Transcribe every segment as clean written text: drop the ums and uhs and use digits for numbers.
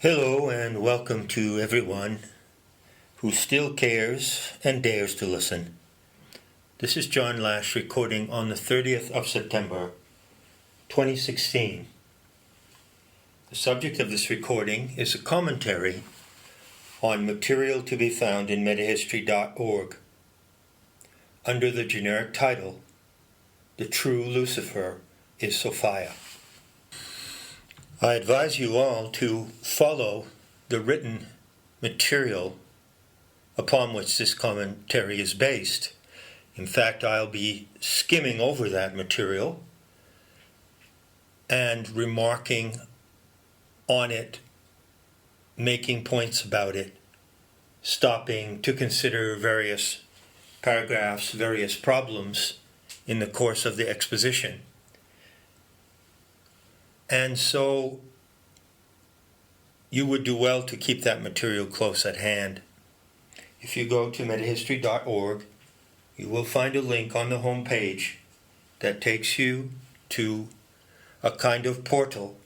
Hello and welcome to everyone who still cares and dares to listen. This is John Lash recording on the 30th of September, 2016. The subject of this recording is a commentary on material to be found in metahistory.org under the generic title, The True Lucifer is Sophia. I advise you all to follow the written material upon which this commentary is based. In fact, I'll be skimming over that material and remarking on it, making points about it, stopping to consider various paragraphs, various problems in the course of the exposition. And so you would do well to keep that material close at hand. If you go to metahistory.org, you will find a link on the home page that takes you to a kind of portal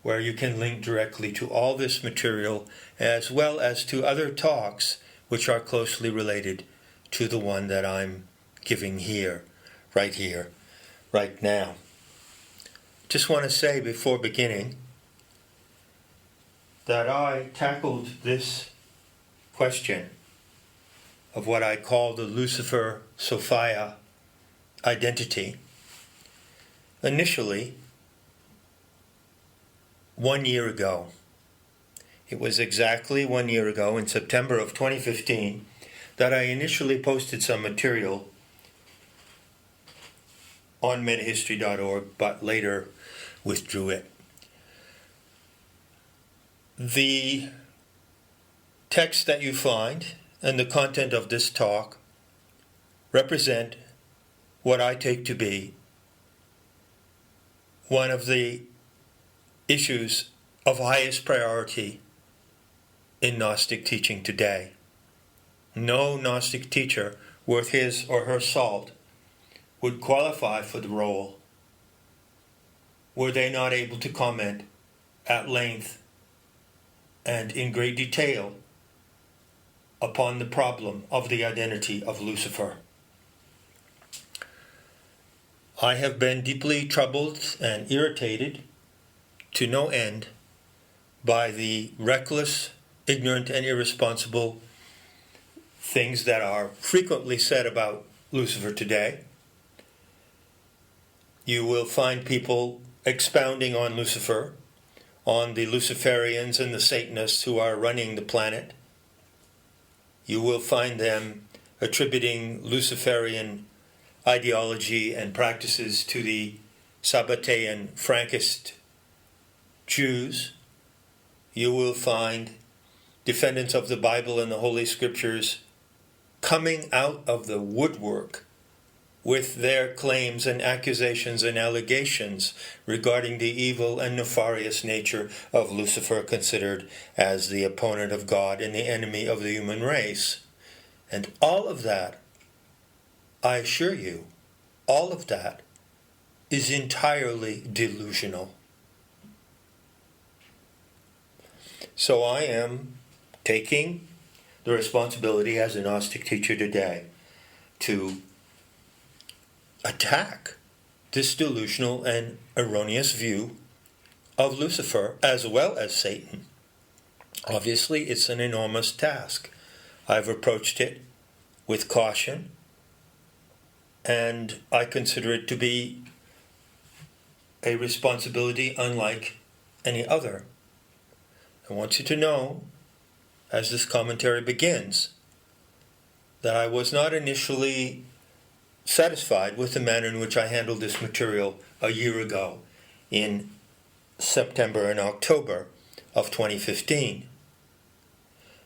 where you can link directly to all this material as well as to other talks which are closely related to the one that I'm giving here, right now. Just want to say before beginning that I tackled this question of what I call the Lucifer Sophia identity initially 1 year ago. It was exactly 1 year ago in September of 2015 that I initially posted some material on metahistory.org, but later withdrew it. The text that you find and the content of this talk represent what I take to be one of the issues of highest priority in Gnostic teaching today. No Gnostic teacher worth his or her salt would qualify for the role were they not able to comment at length and in great detail upon the problem of the identity of Lucifer. I have been deeply troubled and irritated to no end by the reckless, ignorant, and irresponsible things that are frequently said about Lucifer today. You will find people expounding on Lucifer, on the Luciferians and the Satanists who are running the planet. You will find them attributing Luciferian ideology and practices to the Sabbatean Frankist Jews. You will find defendants of the Bible and the Holy Scriptures coming out of the woodwork with their claims and accusations and allegations regarding the evil and nefarious nature of Lucifer, considered as the opponent of God and the enemy of the human race. And all of that, I assure you, all of that is entirely delusional. So I am taking the responsibility as a Gnostic teacher today to attack this delusional and erroneous view of Lucifer as well as Satan. Obviously, it's an enormous task. I've approached it with caution, and I consider it to be a responsibility unlike any other. I want you to know, as this commentary begins, that I was not initially satisfied with the manner in which I handled this material a year ago in September and October of 2015.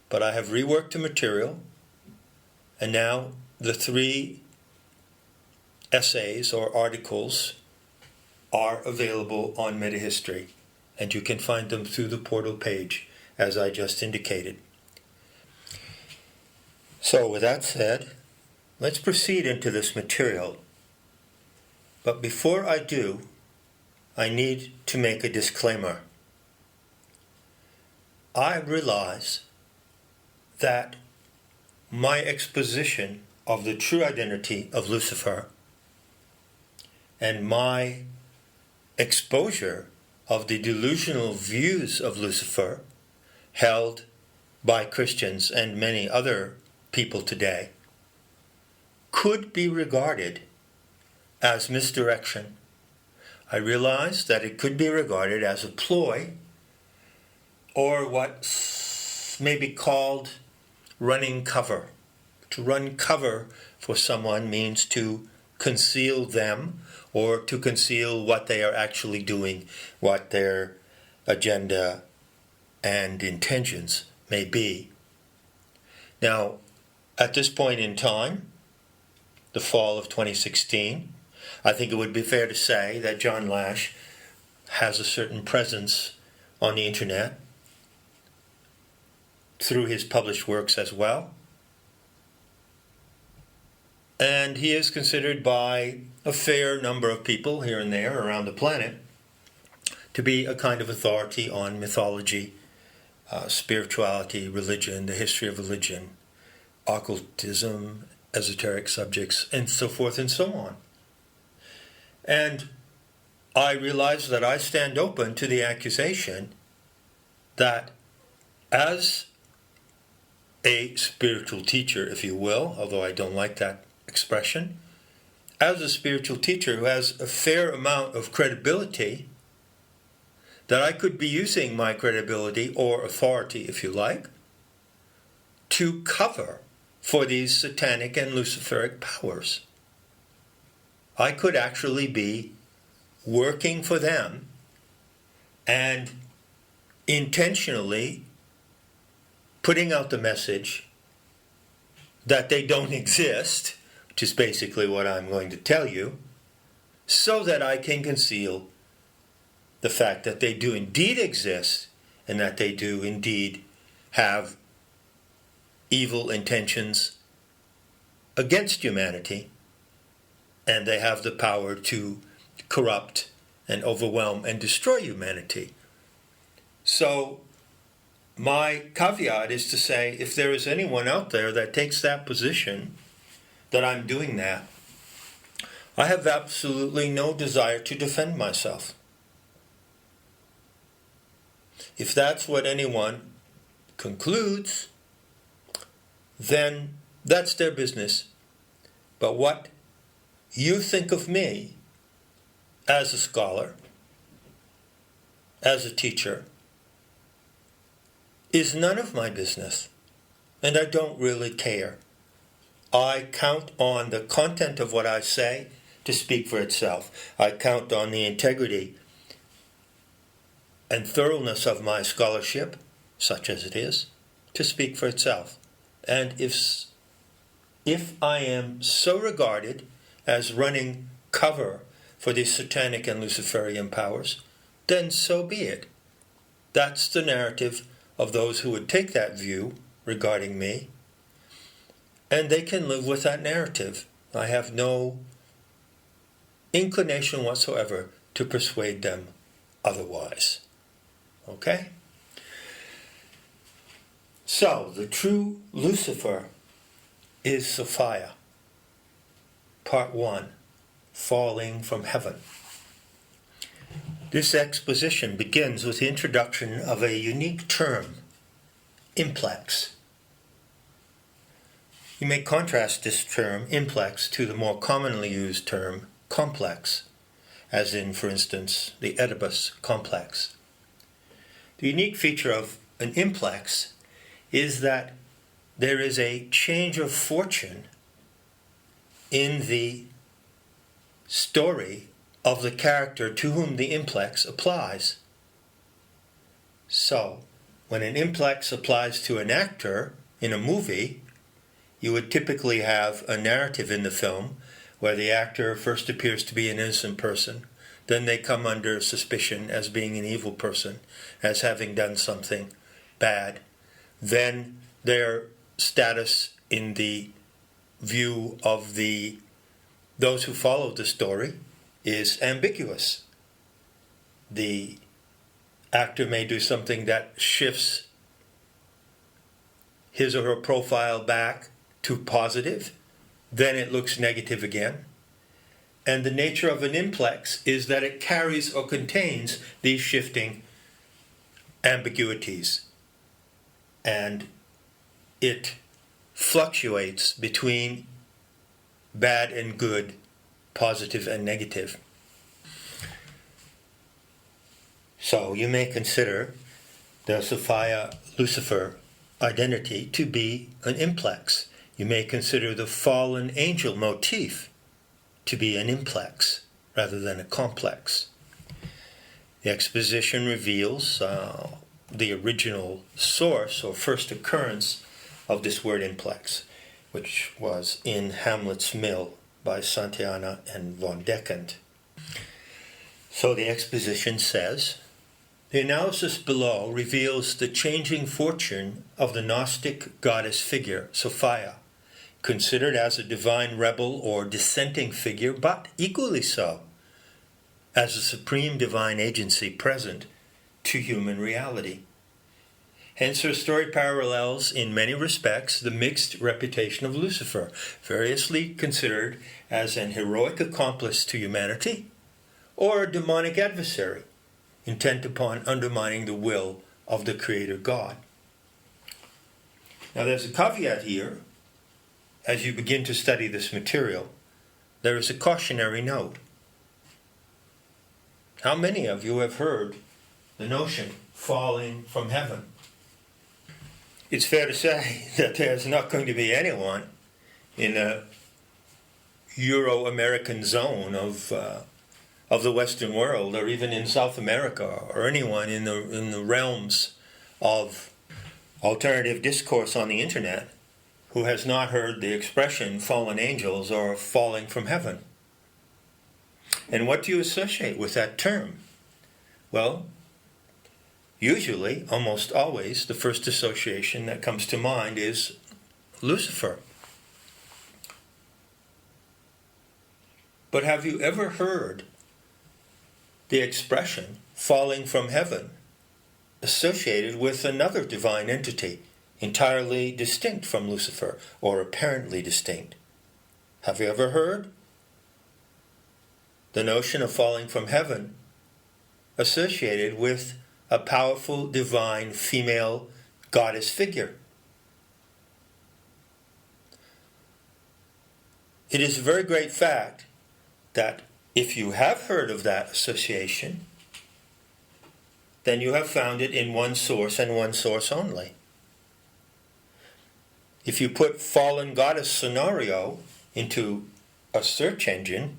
But I have reworked the material, and now the 3 essays or articles are available on Metahistory, and you can find them through the portal page, as I just indicated. So with that said, let's proceed into this material. But before I do, I need to make a disclaimer. I realize that my exposition of the true identity of Lucifer and my exposure of the delusional views of Lucifer held by Christians and many other people today could be regarded as misdirection. I realize that it could be regarded as a ploy, or what may be called running cover. To run cover for someone means to conceal them, or to conceal what they are actually doing, what their agenda and intentions may be. Now, at this point in time, the fall of 2016, I think it would be fair to say that John Lash has a certain presence on the internet through his published works as well. And he is considered by a fair number of people here and there around the planet to be a kind of authority on mythology, spirituality, religion, the history of religion, occultism, esoteric subjects, and so forth and so on. And I realize that I stand open to the accusation that as a spiritual teacher, if you will, although I don't like that expression, as a spiritual teacher who has a fair amount of credibility, that I could be using my credibility or authority, if you like, to cover for these satanic and luciferic powers. I could actually be working for them and intentionally putting out the message that they don't exist, which is basically what I'm going to tell you, so that I can conceal the fact that they do indeed exist and that they do indeed have evil intentions against humanity, and they have the power to corrupt and overwhelm and destroy humanity. So my caveat is to say, if there is anyone out there that takes that position, that I'm doing that, I have absolutely no desire to defend myself. If that's what anyone concludes, then that's their business. But what you think of me as a scholar, as a teacher, is none of my business, and I don't really care. I count on the content of what I say to speak for itself. I count on the integrity and thoroughness of my scholarship, such as it is, to speak for itself. And if I am so regarded as running cover for these satanic and Luciferian powers, then so be it. That's the narrative of those who would take that view regarding me, and they can live with that narrative. I have no inclination whatsoever to persuade them otherwise. Okay? So, the true Lucifer is Sophia. Part 1, Falling from Heaven. This exposition begins with the introduction of a unique term, implex. You may contrast this term, implex, to the more commonly used term, complex, as in, for instance, the Oedipus complex. The unique feature of an implex is that there is a change of fortune in the story of the character to whom the implex applies. So, when an implex applies to an actor in a movie, you would typically have a narrative in the film where the actor first appears to be an innocent person, then they come under suspicion as being an evil person, as having done something bad. Then their status in the view of those who follow the story is ambiguous. The actor may do something that shifts his or her profile back to positive, then it looks negative again. And the nature of an implex is that it carries or contains these shifting ambiguities. And it fluctuates between bad and good, positive and negative. So you may consider the Sophia Lucifer identity to be an implex. You may consider the fallen angel motif to be an implex rather than a complex. The exposition reveals the original source or first occurrence of this word implex, which was in Hamlet's Mill by Santayana and von Deckend. So the exposition says, the analysis below reveals the changing fortune of the Gnostic goddess figure, Sophia, considered as a divine rebel or dissenting figure, but equally so as a supreme divine agency present to human reality. Hence her story parallels in many respects the mixed reputation of Lucifer, variously considered as an heroic accomplice to humanity or a demonic adversary intent upon undermining the will of the Creator God. Now there's a caveat here. As you begin to study this material, there is a cautionary note. How many of you have heard the notion falling from heaven? It's fair to say that there's not going to be anyone in a Euro-American zone of the Western world, or even in South America, or anyone in the realms of alternative discourse on the internet, who has not heard the expression fallen angels or falling from heaven. And what do you associate with that term? Well, usually, almost always, the first association that comes to mind is Lucifer. But have you ever heard the expression falling from heaven associated with another divine entity entirely distinct from Lucifer, or apparently distinct? Have you ever heard the notion of falling from heaven associated with a powerful divine female goddess figure? It is a very great fact that if you have heard of that association, then you have found it in one source and one source only. If you put fallen goddess scenario into a search engine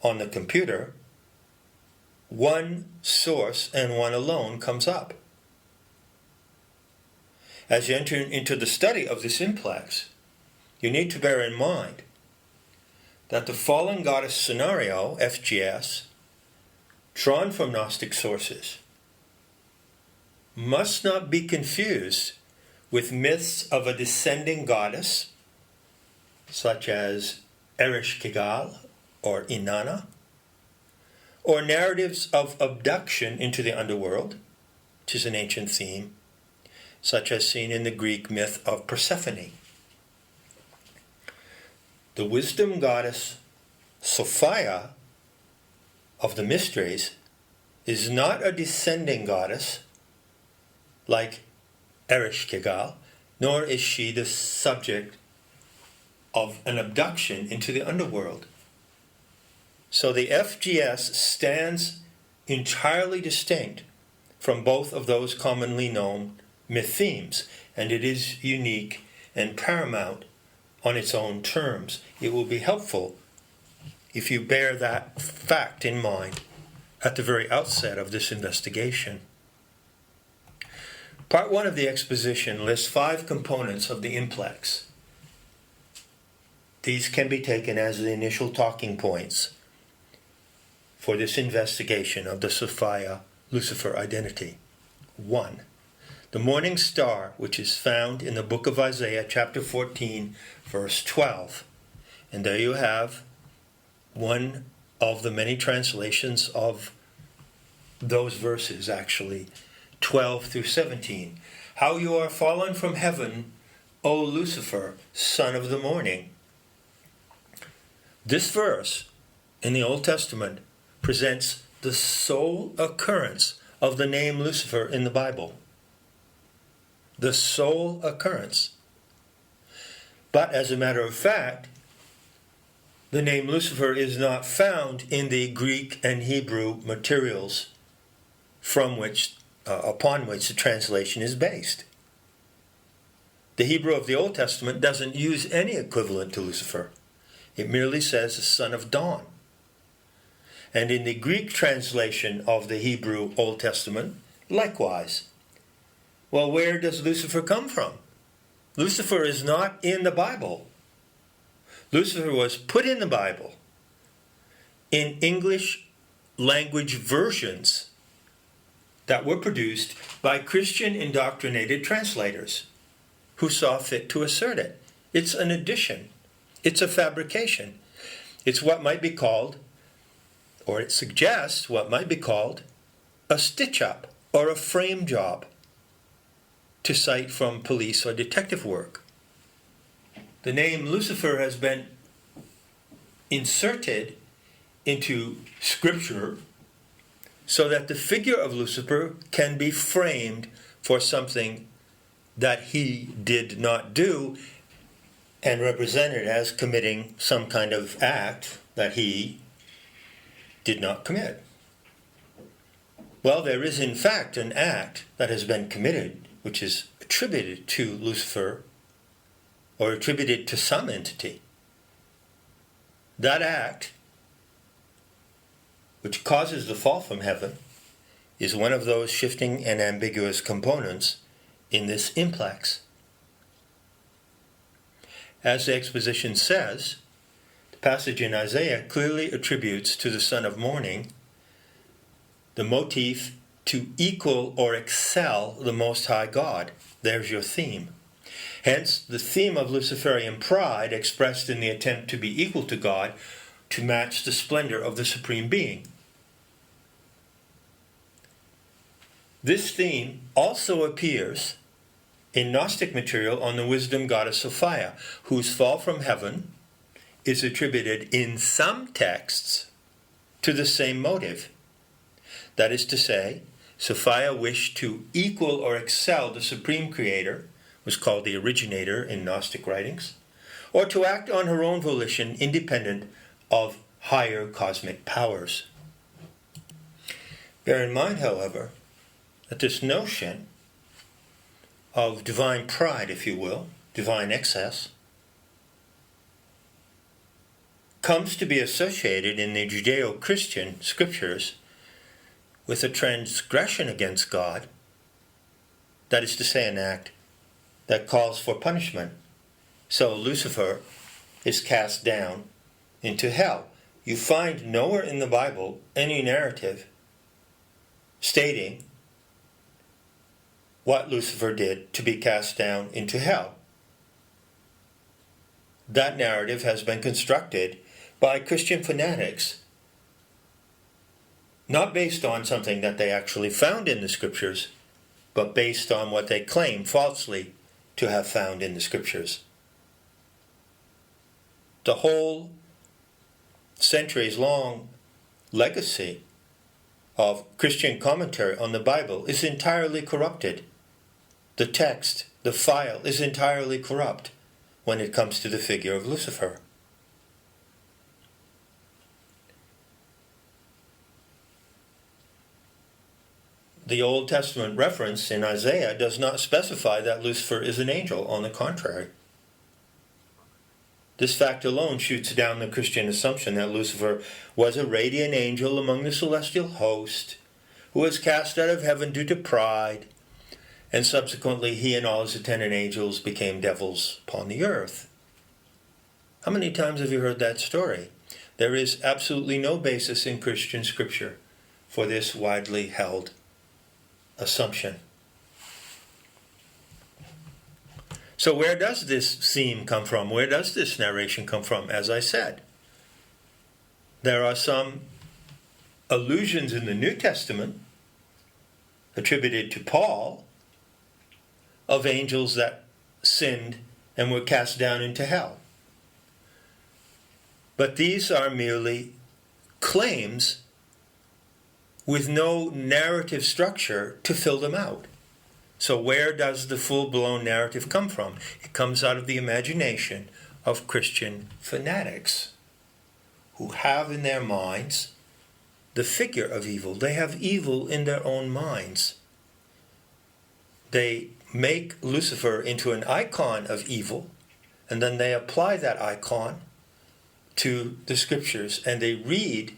on the computer, one source and one alone comes up. As you enter into the study of this implex, you need to bear in mind that the fallen goddess scenario, FGS, drawn from Gnostic sources, must not be confused with myths of a descending goddess, such as Ereshkigal or Inanna, or narratives of abduction into the underworld, which is an ancient theme, such as seen in the Greek myth of Persephone. The wisdom goddess Sophia of the mysteries is not a descending goddess like Ereshkigal, nor is she the subject of an abduction into the underworld. So the FGS stands entirely distinct from both of those commonly known myth themes, and it is unique and paramount on its own terms. It will be helpful if you bear that fact in mind at the very outset of this investigation. Part 1 of the exposition lists 5 components of the implex. These can be taken as the initial talking points for this investigation of the Sophia Lucifer identity. 1. The morning star, which is found in the book of Isaiah, chapter 14, verse 12. And there you have one of the many translations of those verses, actually, 12 through 17. How you are fallen from heaven, O Lucifer, son of the morning. This verse in the Old Testament presents the sole occurrence of the name Lucifer in the Bible. The sole occurrence. But as a matter of fact, the name Lucifer is not found in the Greek and Hebrew materials upon which the translation is based. The Hebrew of the Old Testament doesn't use any equivalent to Lucifer. It merely says the son of dawn. And in the Greek translation of the Hebrew Old Testament, likewise. Well, where does Lucifer come from? Lucifer is not in the Bible. Lucifer was put in the Bible in English language versions that were produced by Christian indoctrinated translators who saw fit to assert it. It's an addition. It's a fabrication. It's what might be called, or it suggests what might be called, a stitch-up or a frame job, to cite from police or detective work. The name Lucifer has been inserted into Scripture so that the figure of Lucifer can be framed for something that he did not do and represented as committing some kind of act that he did not commit. Well, there is in fact an act that has been committed which is attributed to Lucifer or attributed to some entity. That act, which causes the fall from heaven, is one of those shifting and ambiguous components in this implex. As the exposition says, the passage in Isaiah clearly attributes to the son of morning the motif to equal or excel the Most High God. There's your theme. Hence, the theme of Luciferian pride expressed in the attempt to be equal to God, to match the splendor of the Supreme Being. This theme also appears in Gnostic material on the wisdom goddess Sophia, whose fall from heaven is attributed in some texts to the same motive. That is to say, Sophia wished to equal or excel the Supreme Creator, was called the originator in Gnostic writings, or to act on her own volition independent of higher cosmic powers. Bear in mind, however, that this notion of divine pride, if you will, divine excess, comes to be associated in the Judeo-Christian scriptures with a transgression against God, that is to say, an act that calls for punishment. So Lucifer is cast down into hell. You find nowhere in the Bible any narrative stating what Lucifer did to be cast down into hell. That narrative has been constructed by Christian fanatics, not based on something that they actually found in the Scriptures, but based on what they claim falsely to have found in the Scriptures. The whole centuries-long legacy of Christian commentary on the Bible is entirely corrupted. The text, the file, is entirely corrupt when it comes to the figure of Lucifer. The Old Testament reference in Isaiah does not specify that Lucifer is an angel. On the contrary, this fact alone shoots down the Christian assumption that Lucifer was a radiant angel among the celestial host who was cast out of heaven due to pride, and subsequently he and all his attendant angels became devils upon the earth. How many times have you heard that story? There is absolutely no basis in Christian scripture for this widely held assumption. So where does this theme come from? Where does this narration come from? As I said, there are some allusions in the New Testament attributed to Paul of angels that sinned and were cast down into hell. But these are merely claims with no narrative structure to fill them out. So where does the full-blown narrative come from? It comes out of the imagination of Christian fanatics who have in their minds the figure of evil. They have evil in their own minds. They make Lucifer into an icon of evil, and then they apply that icon to the scriptures, and they read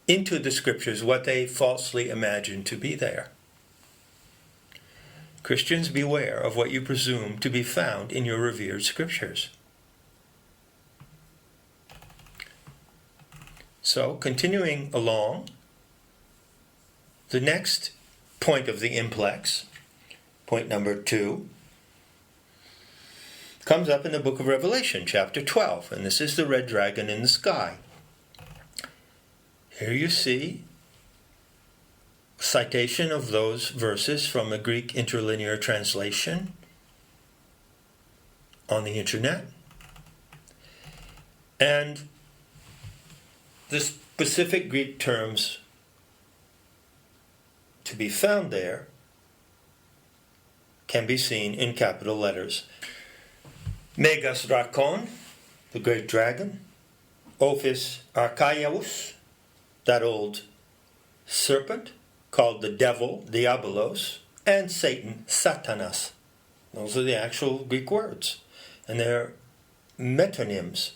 into the scriptures what they falsely imagine to be there. Christians, beware of what you presume to be found in your revered scriptures. So, continuing along, the next point of the implex, point number 2, comes up in the book of Revelation, chapter 12, and this is the red dragon in the sky. Here you see citation of those verses from a Greek interlinear translation on the internet. And the specific Greek terms to be found there can be seen in capital letters. Megas Drakon, the great dragon. Ophis Archaios, that old serpent, called the devil, Diabolos, and Satan, Satanas. Those are the actual Greek words. And they're metonyms.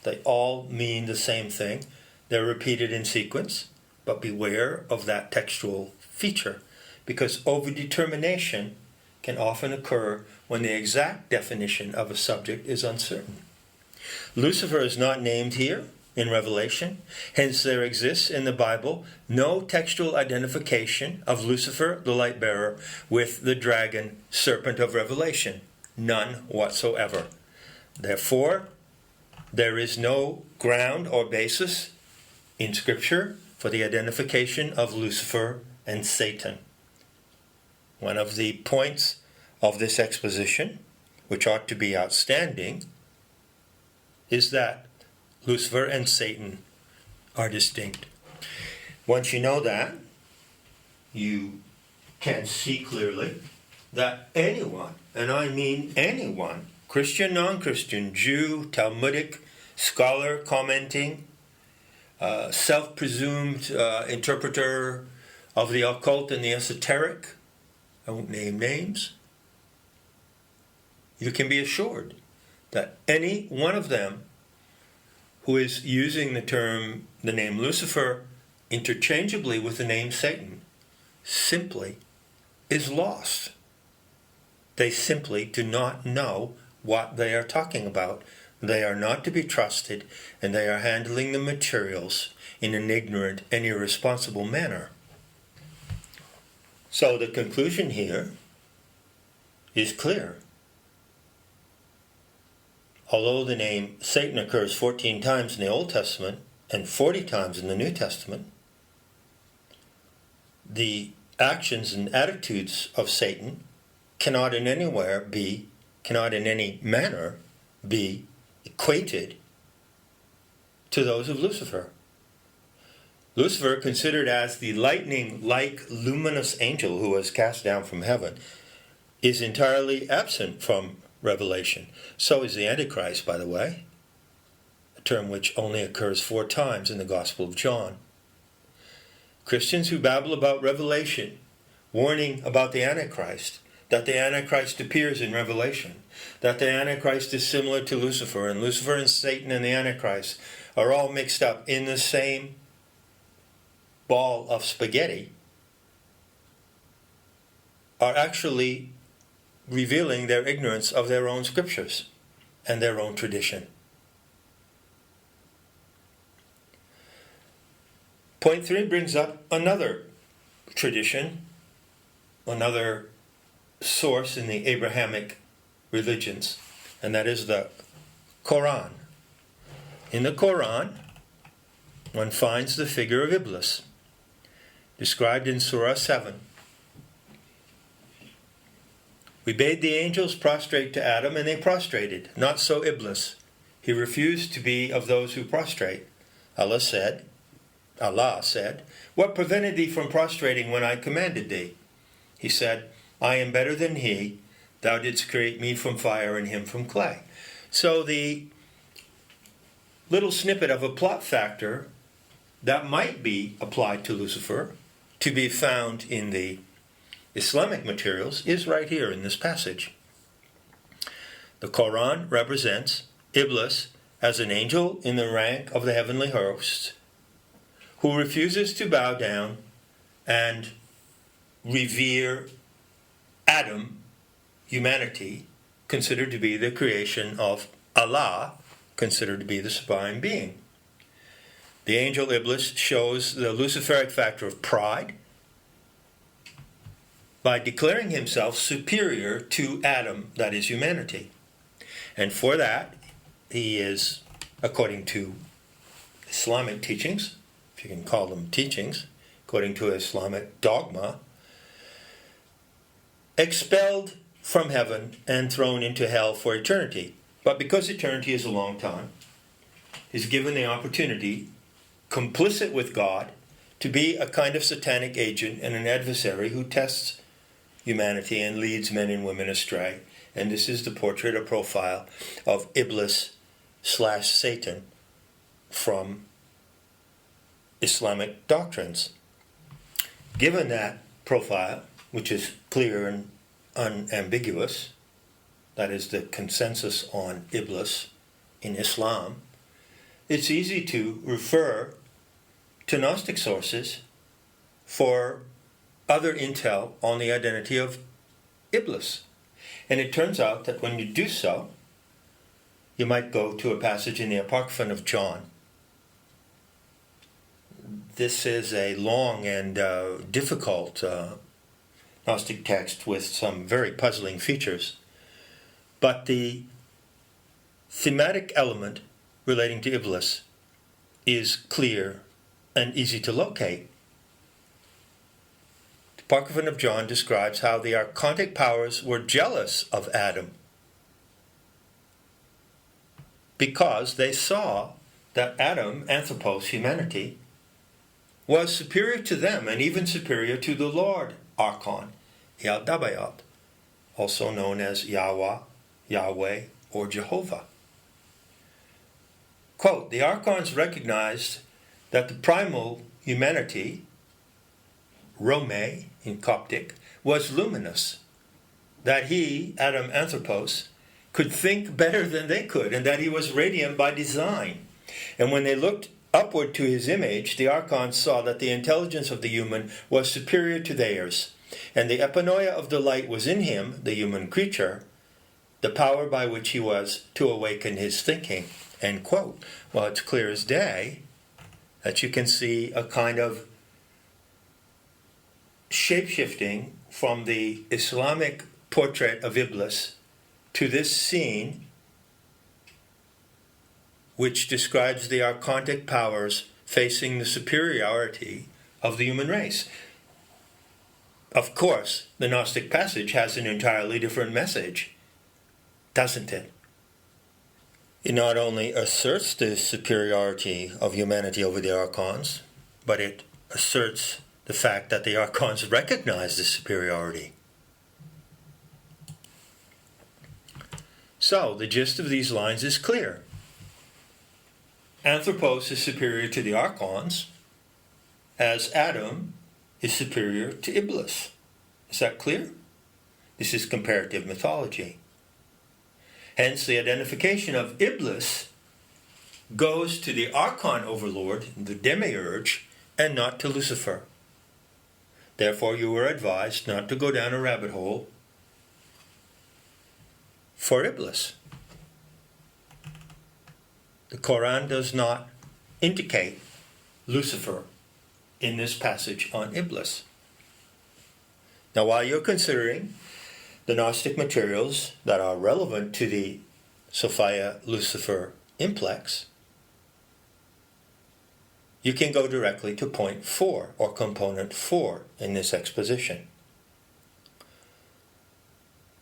They all mean the same thing. They're repeated in sequence, but beware of that textual feature, because overdetermination can often occur when the exact definition of a subject is uncertain. Lucifer is not named here in Revelation. Hence there exists in the Bible no textual identification of Lucifer, the light bearer, with the dragon, serpent of Revelation. None whatsoever. Therefore, there is no ground or basis in Scripture for the identification of Lucifer and Satan. One of the points of this exposition, which ought to be outstanding, is that Lucifer and Satan are distinct. Once you know that, you can see clearly that anyone, and I mean anyone, Christian, non-Christian, Jew, Talmudic, scholar commenting, self-presumed interpreter of the occult and the esoteric, I won't name names, you can be assured that any one of them who is using the name Lucifer interchangeably with the name Satan simply is lost. They simply do not know what they are talking about. They are not to be trusted, and they are handling the materials in an ignorant and irresponsible manner. So the conclusion here is clear. Although the name Satan occurs 14 times in the Old Testament and 40 times in the New Testament, the actions and attitudes of Satan cannot in any manner be equated to those of Lucifer. Lucifer, considered as the lightning-like luminous angel who was cast down from heaven, is entirely absent from Revelation. So is the Antichrist, by the way, a term which only occurs 4 times in the Gospel of John. Christians who babble about Revelation, warning about the Antichrist, that the Antichrist appears in Revelation, that the Antichrist is similar to Lucifer, and Lucifer and Satan and the Antichrist are all mixed up in the same ball of spaghetti, are actually revealing their ignorance of their own scriptures and their own tradition. Point 3 brings up another tradition, another source in the Abrahamic religions, and that is the Quran. In the Quran, one finds the figure of Iblis, described in Surah 7, We bade the angels prostrate to Adam, and they prostrated. Not so Iblis. He refused to be of those who prostrate. Allah said, "What prevented thee from prostrating when I commanded thee?" He said, "I am better than he. Thou didst create me from fire and him from clay." So the little snippet of a plot factor that might be applied to Lucifer, to be found in the Islamic materials, is right here in this passage. The Quran represents Iblis as an angel in the rank of the heavenly hosts who refuses to bow down and revere Adam, humanity, considered to be the creation of Allah, considered to be the sublime being. The angel Iblis shows the Luciferic factor of pride by declaring himself superior to Adam, that is humanity. And for that, he is, according to Islamic teachings, if you can call them teachings, according to Islamic dogma, expelled from heaven and thrown into hell for eternity. But because eternity is a long time, he's given the opportunity, complicit with God, to be a kind of satanic agent and an adversary who tests humanity and leads men and women astray. And this is the portrait or profile of Iblis/Satan from Islamic doctrines. Given that profile, which is clear and unambiguous, that is the consensus on Iblis in Islam, it's easy to refer to Gnostic sources for other intel on the identity of Iblis. And it turns out that when you do so, you might go to a passage in the Apocryphon of John. This is a long and difficult Gnostic text with some very puzzling features. But the thematic element relating to Iblis is clear and easy to locate. The Apocryphon of John describes how the archontic powers were jealous of Adam because they saw that Adam, anthropos, humanity, was superior to them and even superior to the Lord, Archon, Yaldabaoth, also known as Yahweh, Yahweh, or Jehovah. Quote, the Archons recognized that the primal humanity, Rome in Coptic, was luminous, that he, Adam Anthropos, could think better than they could, and that he was radiant by design. And when they looked upward to his image, the Archons saw that the intelligence of the human was superior to theirs, and the epinoia of the light was in him, the human creature, the power by which he was to awaken his thinking. End quote. Well, it's clear as day that you can see a kind of shape-shifting from the Islamic portrait of Iblis to this scene which describes the archontic powers facing the superiority of the human race. Of course, the Gnostic passage has an entirely different message, doesn't it? It not only asserts the superiority of humanity over the Archons, but it asserts the fact that the Archons recognize the superiority. So, the gist of these lines is clear. Anthropos is superior to the Archons, as Adam is superior to Iblis. Is that clear? This is comparative mythology. Hence, the identification of Iblis goes to the Archon overlord, the demiurge, and not to Lucifer. Therefore, you are advised not to go down a rabbit hole for Iblis. The Quran does not indicate Lucifer in this passage on Iblis. Now, while you're considering the Gnostic materials that are relevant to the Sophia-Lucifer implex, you can go directly to point 4, or component 4, in this exposition.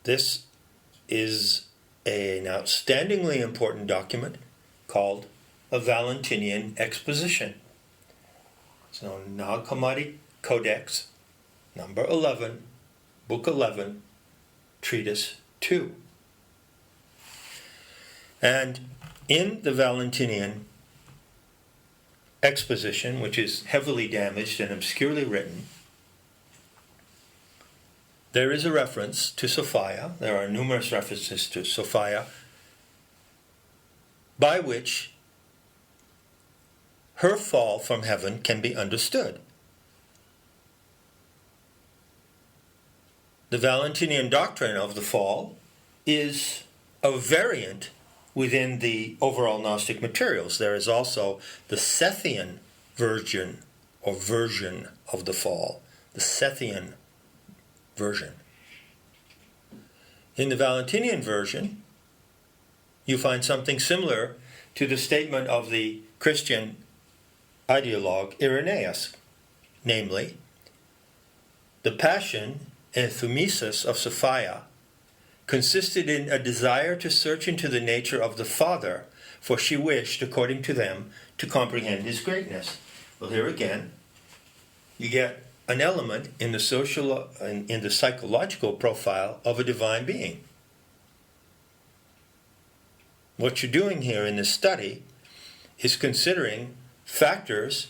This is an outstandingly important document called a Valentinian Exposition. So Nag Hammadi Codex, number 11, book 11, treatise 2. And in the Valentinian Exposition, which is heavily damaged and obscurely written, there is a reference to Sophia. There are numerous references to Sophia, by which her fall from heaven can be understood. The Valentinian doctrine of the fall is a variant within the overall Gnostic materials. There is also the Sethian version of the fall, the Sethian version. In the Valentinian version, you find something similar to the statement of the Christian ideologue Irenaeus, namely, the passion and thumesis of Sophia consisted in a desire to search into the nature of the Father, for she wished, according to them, to comprehend his greatness. Well, here again, you get an element in the psychological profile of a divine being. What you're doing here in this study is considering factors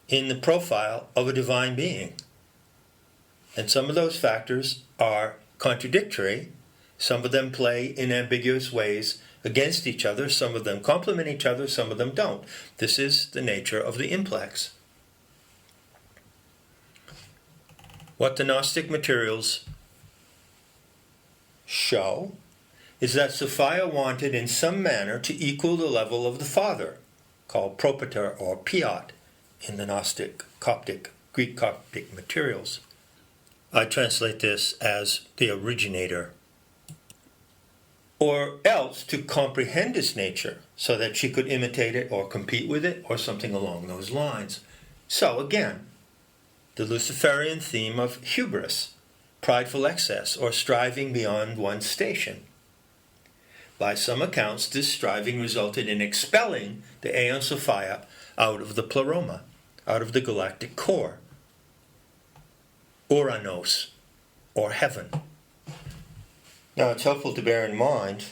in the profile of a divine being. And some of those factors are contradictory. Some of them play in ambiguous ways against each other. Some of them complement each other. Some of them don't. This is the nature of the implex. What the Gnostic materials show is that Sophia wanted in some manner to equal the level of the Father, called propator or piot in the Gnostic Greek Coptic materials. I translate this as the originator. Or else to comprehend its nature so that she could imitate it or compete with it or something along those lines. So again, the Luciferian theme of hubris, prideful excess, or striving beyond one's station. By some accounts, this striving resulted in expelling the Aeon Sophia out of the pleroma, out of the galactic core, Uranos, or heaven. Now, it's helpful to bear in mind,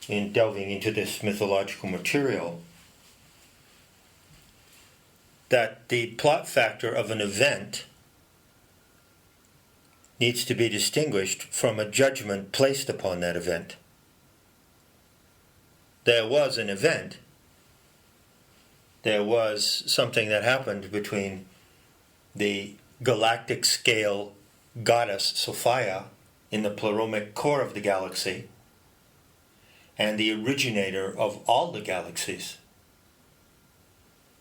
in delving into this mythological material, that the plot factor of an event needs to be distinguished from a judgment placed upon that event. There was an event. There was something that happened between the galactic scale goddess Sophia in the pleromic core of the galaxy and the originator of all the galaxies.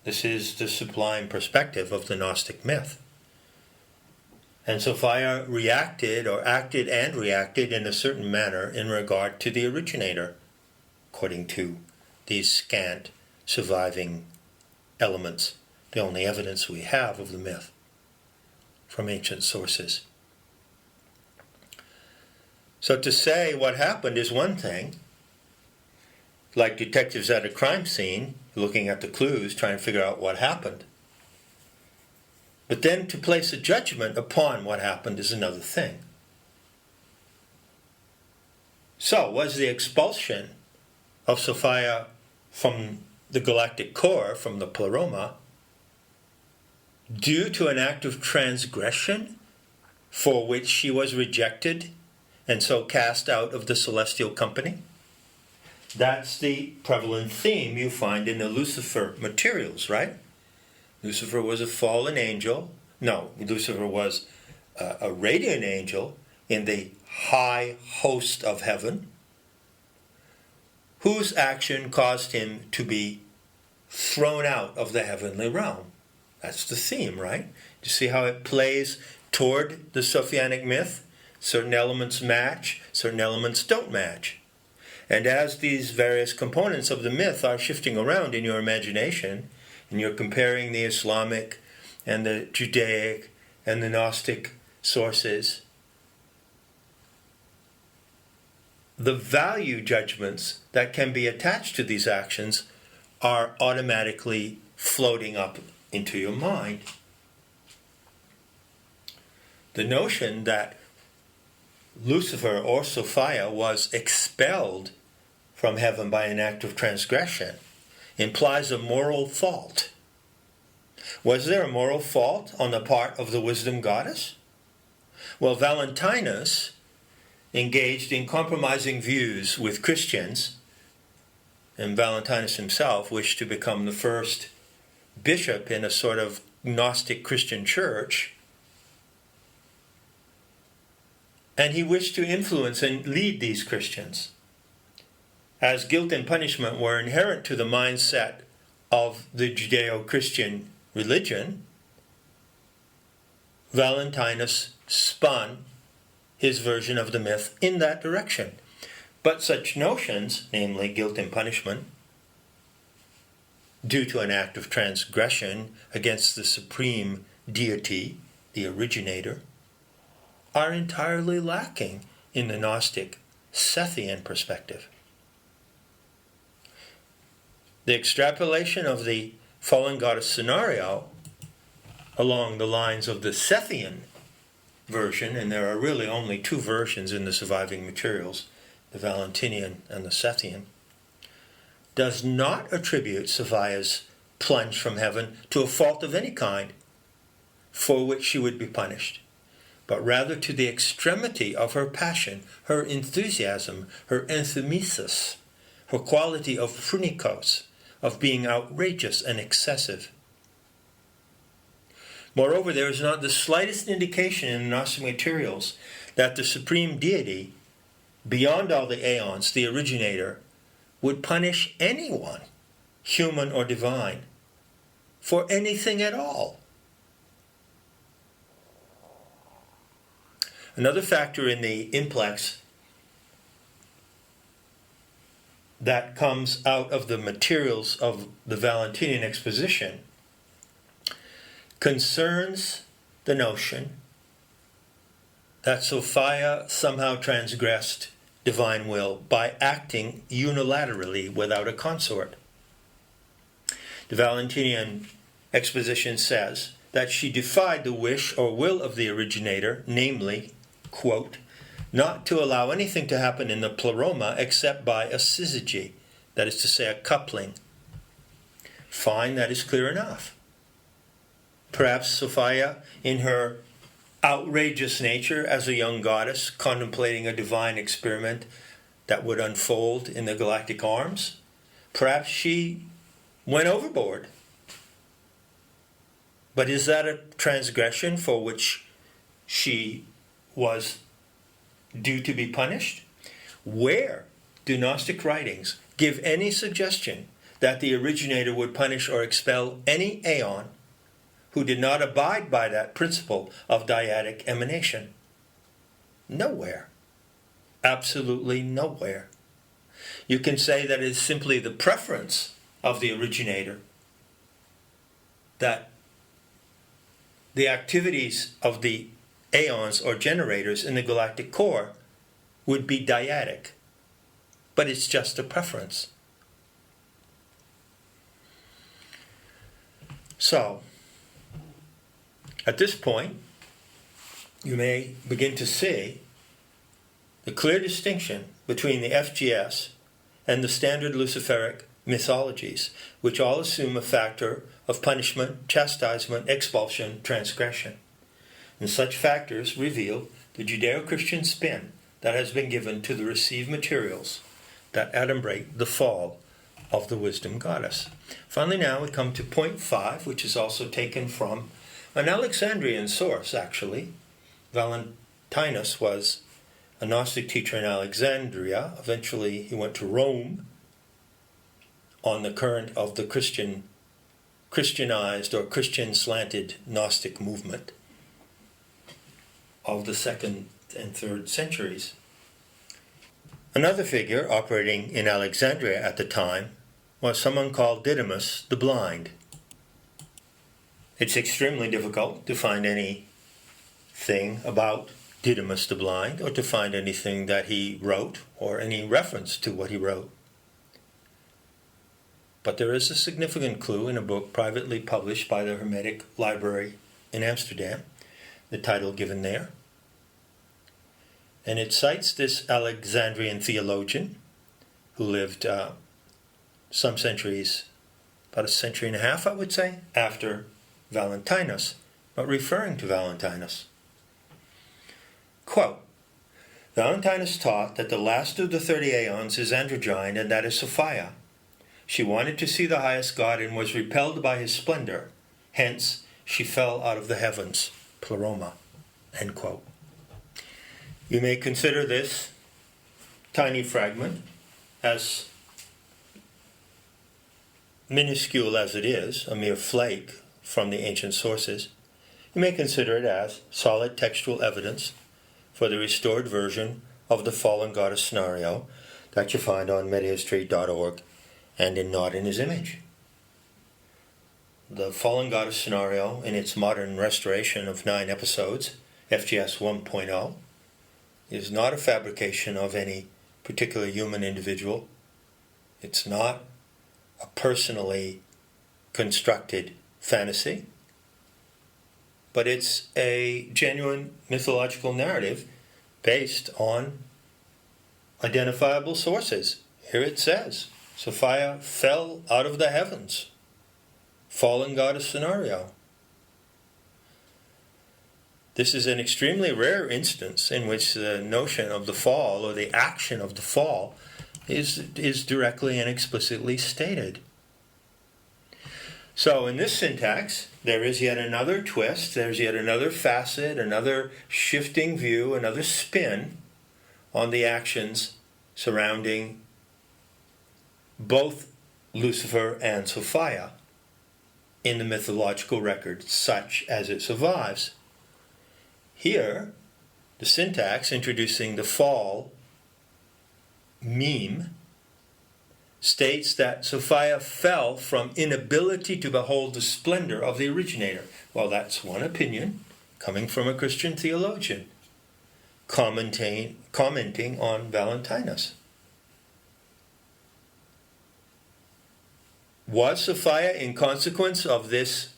This is the sublime perspective of the Gnostic myth. And Sophia reacted, or acted and reacted in a certain manner in regard to the originator, according to these scant surviving elements, the only evidence we have of the myth from ancient sources. So to say what happened is one thing, like detectives at a crime scene, looking at the clues, trying to figure out what happened. But then to place a judgment upon what happened is another thing. So, was the expulsion of Sophia from the galactic core, from the pleroma, due to an act of transgression for which she was rejected and so cast out of the celestial company? That's the prevalent theme you find in the Lucifer materials, right? Lucifer was a fallen angel. No, Lucifer was a radiant angel in the high host of heaven, whose action caused him to be thrown out of the heavenly realm. That's the theme, right? You see how it plays toward the Sophianic myth? Certain elements match, certain elements don't match. And as these various components of the myth are shifting around in your imagination, and you're comparing the Islamic and the Judaic and the Gnostic sources, the value judgments that can be attached to these actions are automatically floating up into your mind. The notion that Lucifer or Sophia was expelled from heaven by an act of transgression implies a moral fault. Was there a moral fault on the part of the wisdom goddess? Well, Valentinus engaged in compromising views with Christians, and Valentinus himself wished to become the first bishop in a sort of Gnostic Christian church, and he wished to influence and lead these Christians. As guilt and punishment were inherent to the mindset of the Judeo-Christian religion, Valentinus spun his version of the myth in that direction. But such notions, namely guilt and punishment, due to an act of transgression against the supreme deity, the originator, are entirely lacking in the Gnostic Sethian perspective. The extrapolation of the fallen goddess scenario along the lines of the Sethian version, and there are really only two versions in the surviving materials, the Valentinian and the Sethian, does not attribute Sophia's plunge from heaven to a fault of any kind for which she would be punished, but rather to the extremity of her passion, her enthusiasm, her enthemesis, her quality of phronikos, of being outrageous and excessive. Moreover, there is not the slightest indication in the Gnostic materials that the supreme deity, beyond all the aeons, the originator, would punish anyone, human or divine, for anything at all. Another factor in the implex that comes out of the materials of the Valentinian exposition concerns the notion that Sophia somehow transgressed divine will by acting unilaterally without a consort. The Valentinian exposition says that she defied the wish or will of the originator, namely, quote, not to allow anything to happen in the pleroma except by a syzygy, that is to say, a coupling. Fine, that is clear enough. Perhaps Sophia, in her outrageous nature as a young goddess contemplating a divine experiment that would unfold in the galactic arms, perhaps she went overboard. But is that a transgression for which she was due to be punished? Where do Gnostic writings give any suggestion that the originator would punish or expel any aeon who did not abide by that principle of dyadic emanation? Nowhere. Absolutely nowhere. You can say that it is simply the preference of the originator that the activities of the aeons or generators in the galactic core would be dyadic. But it's just a preference. So, at this point, you may begin to see the clear distinction between the FGS and the standard Luciferic mythologies, which all assume a factor of punishment, chastisement, expulsion, transgression. And such factors reveal the Judeo-Christian spin that has been given to the received materials that adumbrate the fall of the wisdom goddess. Finally, now we come to point 5, which is also taken from an Alexandrian source, actually. Valentinus was a Gnostic teacher in Alexandria. Eventually, he went to Rome on the current of the Christianized or Christian-slanted Gnostic movement of the 2nd and 3rd centuries. Another figure operating in Alexandria at the time was someone called Didymus the Blind. It's extremely difficult to find anything about Didymus the Blind, or to find anything that he wrote or any reference to what he wrote. But there is a significant clue in a book privately published by the Hermetic Library in Amsterdam, the title given there. And it cites this Alexandrian theologian who lived some centuries, about a century and a half, I would say, after Valentinus, but referring to Valentinus. Quote, Valentinus taught that the last of the 30 aeons is androgyne, and that is Sophia. She wanted to see the highest God and was repelled by his splendor. Hence, she fell out of the heavens. Pleroma. End quote. You may consider this tiny fragment, as minuscule as it is, a mere flake from the ancient sources, you may consider it as solid textual evidence for the restored version of the fallen goddess scenario that you find on metahistory.org and in Not in His Image. The fallen goddess scenario, in its modern restoration of 9 episodes, FGS 1.0, is not a fabrication of any particular human individual. It's not a personally constructed fantasy, but it's a genuine mythological narrative based on identifiable sources. Here it says, Sophia fell out of the heavens. Fallen goddess scenario. This is an extremely rare instance in which the notion of the fall or the action of the fall is directly and explicitly stated. So in this syntax, there is yet another twist, there's yet another facet, another shifting view, another spin on the actions surrounding both Lucifer and Sophia in the mythological record, such as it survives. Here, the syntax introducing the fall meme states that Sophia fell from inability to behold the splendor of the originator. Well, that's one opinion coming from a Christian theologian commenting on Valentinus. Was Sophia, in consequence of this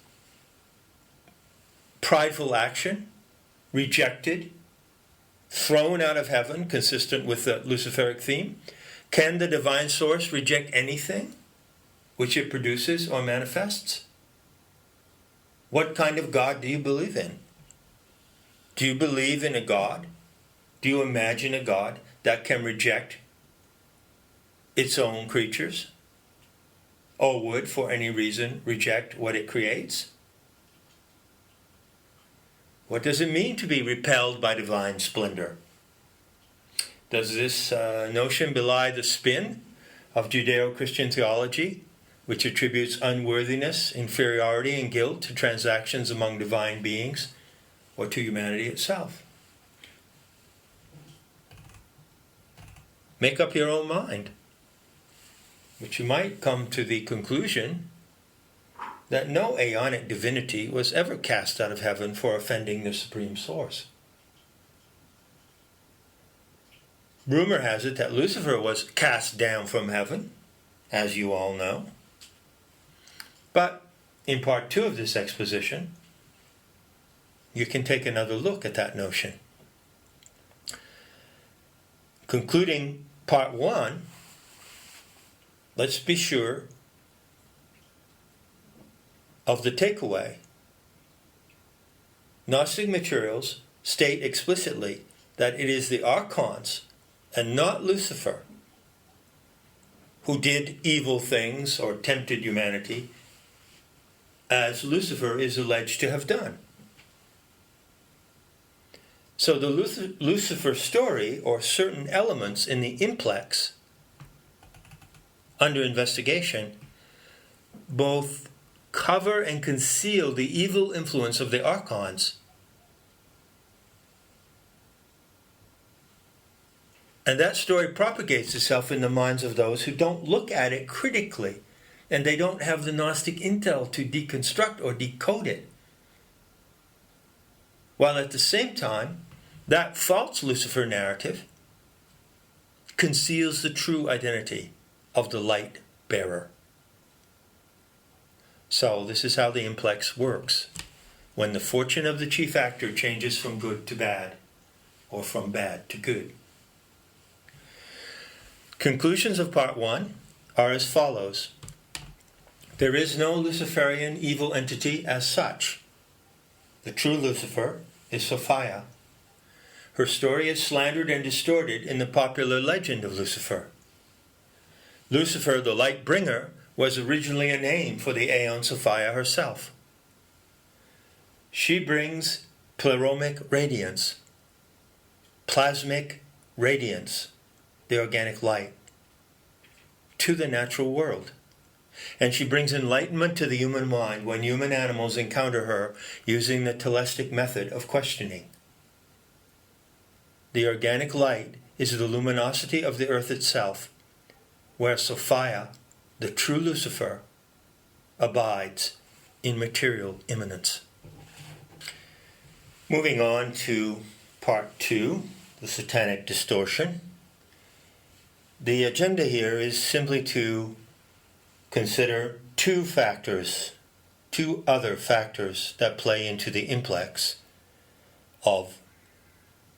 prideful action, rejected, thrown out of heaven, consistent with the Luciferic theme? Can the divine source reject anything which it produces or manifests? What kind of God do you believe in? Do you believe in a God? Do you imagine a God that can reject its own creatures? Or would, for any reason, reject what it creates? What does it mean to be repelled by divine splendor? Does this notion belie the spin of Judeo-Christian theology, which attributes unworthiness, inferiority, and guilt to transactions among divine beings or to humanity itself? Make up your own mind. But you might come to the conclusion that no aeonic divinity was ever cast out of heaven for offending the supreme source. Rumor has it that Lucifer was cast down from heaven, as you all know. But in part 2 of this exposition, you can take another look at that notion. Concluding part 1, let's be sure of the takeaway. Gnostic materials state explicitly that it is the archons and not Lucifer who did evil things or tempted humanity, as Lucifer is alleged to have done. So the Lucifer story, or certain elements in the implex under investigation, both cover and conceal the evil influence of the archons. And that story propagates itself in the minds of those who don't look at it critically, and they don't have the Gnostic intel to deconstruct or decode it. While at the same time, That false Lucifer narrative conceals the true identity of the light bearer. So this is how the implex works. When the fortune of the chief actor changes from good to bad, or from bad to good. Conclusions of part 1 are as follows. There is no Luciferian evil entity as such. The true Lucifer is Sophia. Her story is slandered and distorted in the popular legend of Lucifer. Lucifer, the light bringer, was originally a name for the Aeon Sophia herself. She brings pleromic radiance, plasmic radiance, the organic light, to the natural world. And she brings enlightenment to the human mind when human animals encounter her using the telestic method of questioning. The organic light is the luminosity of the earth itself, where Sophia, the true Lucifer, abides in material immanence. Moving on to part 2, the satanic distortion. The agenda here is simply to consider two other factors that play into the implex of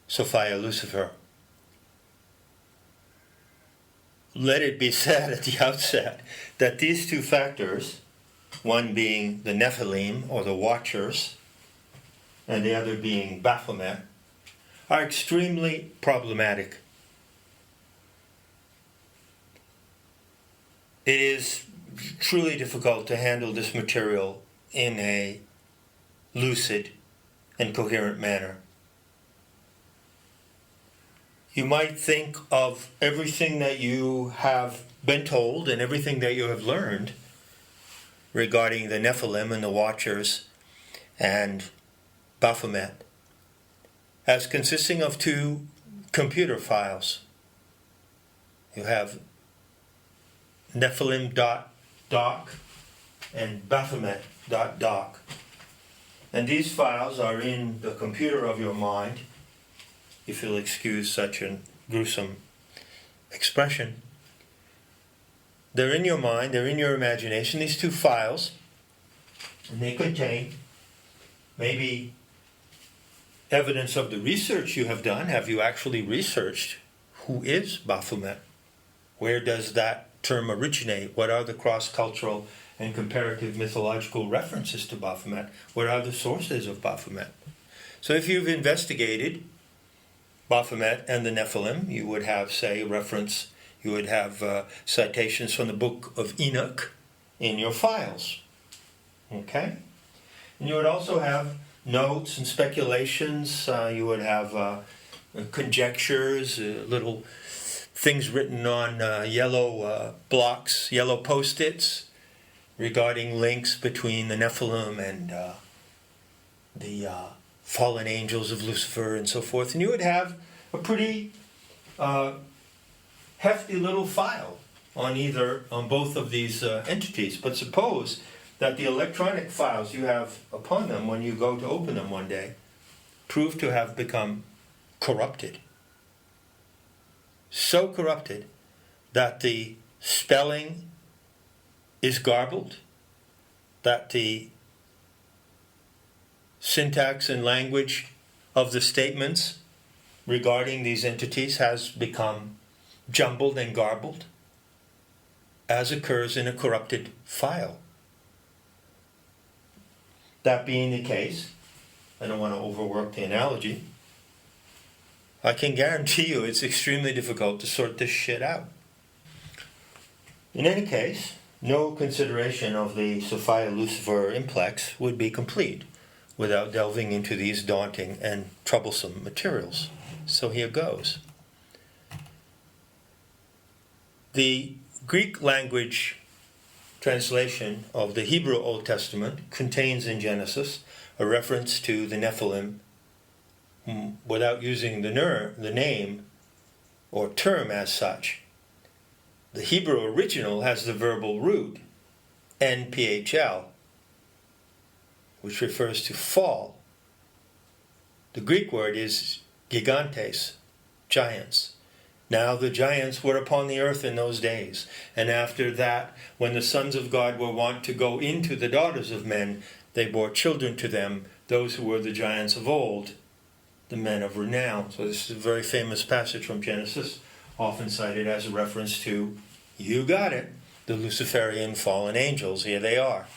Sophia Lucifer. Let it be said at the outset that these two factors, one being the Nephilim or the Watchers, and the other being Baphomet, are extremely problematic. It is truly difficult to handle this material in a lucid and coherent manner. You might think of everything that you have been told and everything that you have learned regarding the Nephilim and the Watchers and Baphomet as consisting of two computer files. You have Nephilim.doc and Baphomet.doc. And these files are in the computer of your mind, if you'll excuse such a gruesome expression. They're in your mind, they're in your imagination, these two files, and they contain maybe evidence of the research you have done. Have you actually researched who is Baphomet? Where does that term originate? What are the cross-cultural and comparative mythological references to Baphomet? What are the sources of Baphomet? So if you've investigated Baphomet and the Nephilim, you would have, say, reference, you would have citations from the book of Enoch in your files. Okay? And you would also have notes and speculations. You would have conjectures, little things written on yellow blocks, yellow post-its, regarding links between the Nephilim and the fallen angels of Lucifer and so forth. And you would have a pretty hefty little file on both of these entities. But suppose that the electronic files you have upon them when you go to open them one day prove to have become corrupted. So corrupted that the spelling is garbled, that the syntax and language of the statements regarding these entities has become jumbled and garbled, as occurs in a corrupted file. That being the case, I don't want to overwork the analogy, I can guarantee you it's extremely difficult to sort this shit out. In any case, no consideration of the Sophia Lucifer implex would be complete without delving into these daunting and troublesome materials. So here goes. The Greek language translation of the Hebrew Old Testament contains in Genesis a reference to the Nephilim without using the name or term as such. The Hebrew original has the verbal root, NPHL, which refers to fall. The Greek word is gigantes, giants. Now the giants were upon the earth in those days. And after that, when the sons of God were wont to go into the daughters of men, they bore children to them, those who were the giants of old, the men of renown. So this is a very famous passage from Genesis, often cited as a reference to, you got it, the Luciferian fallen angels. Here they are.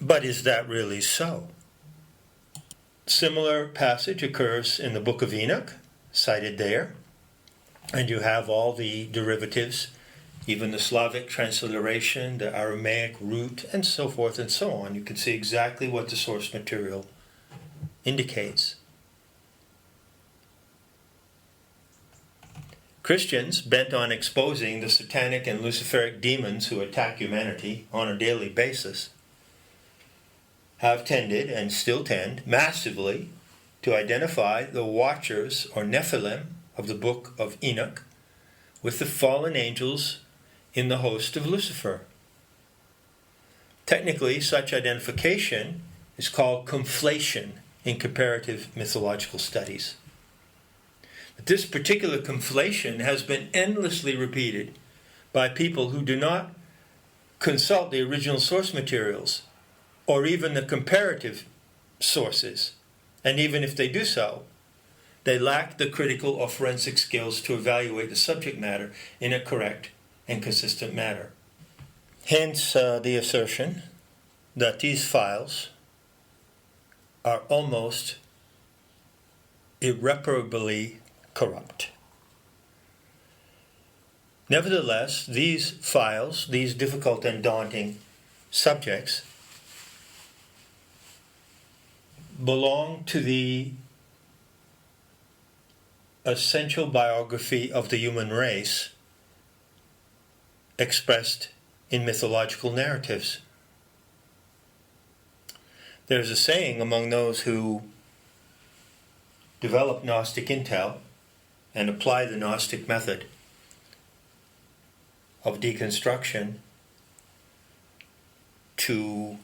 But is that really so? Similar passage occurs in the book of Enoch, cited there. And you have all the derivatives, even the Slavic transliteration, the Aramaic root, and so forth and so on. You can see exactly what the source material indicates. Christians, bent on exposing the satanic and luciferic demons who attack humanity on a daily basis, have tended, and still tend, massively to identify the watchers or Nephilim of the book of Enoch with the fallen angels in the host of Lucifer. Technically, such identification is called conflation in comparative mythological studies. But this particular conflation has been endlessly repeated by people who do not consult the original source materials or even the comparative sources. And even if they do so, they lack the critical or forensic skills to evaluate the subject matter in a correct and consistent manner. Hence the assertion that these files are almost irreparably corrupt. Nevertheless, these files, these difficult and daunting subjects, belong to the essential biography of the human race expressed in mythological narratives. There's a saying among those who develop Gnostic intel and apply the Gnostic method of deconstruction to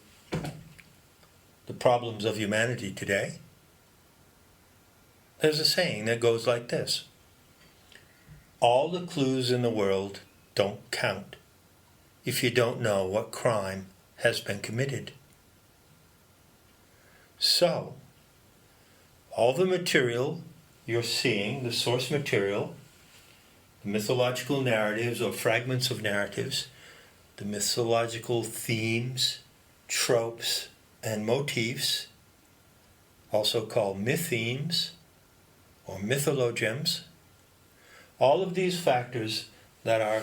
the problems of humanity today. There's a saying that goes like this: all the clues in the world don't count if you don't know what crime has been committed. So, all the material you're seeing, the source material, the mythological narratives or fragments of narratives, the mythological themes, tropes, and motifs, also called mythemes or mythologems, all of these factors that are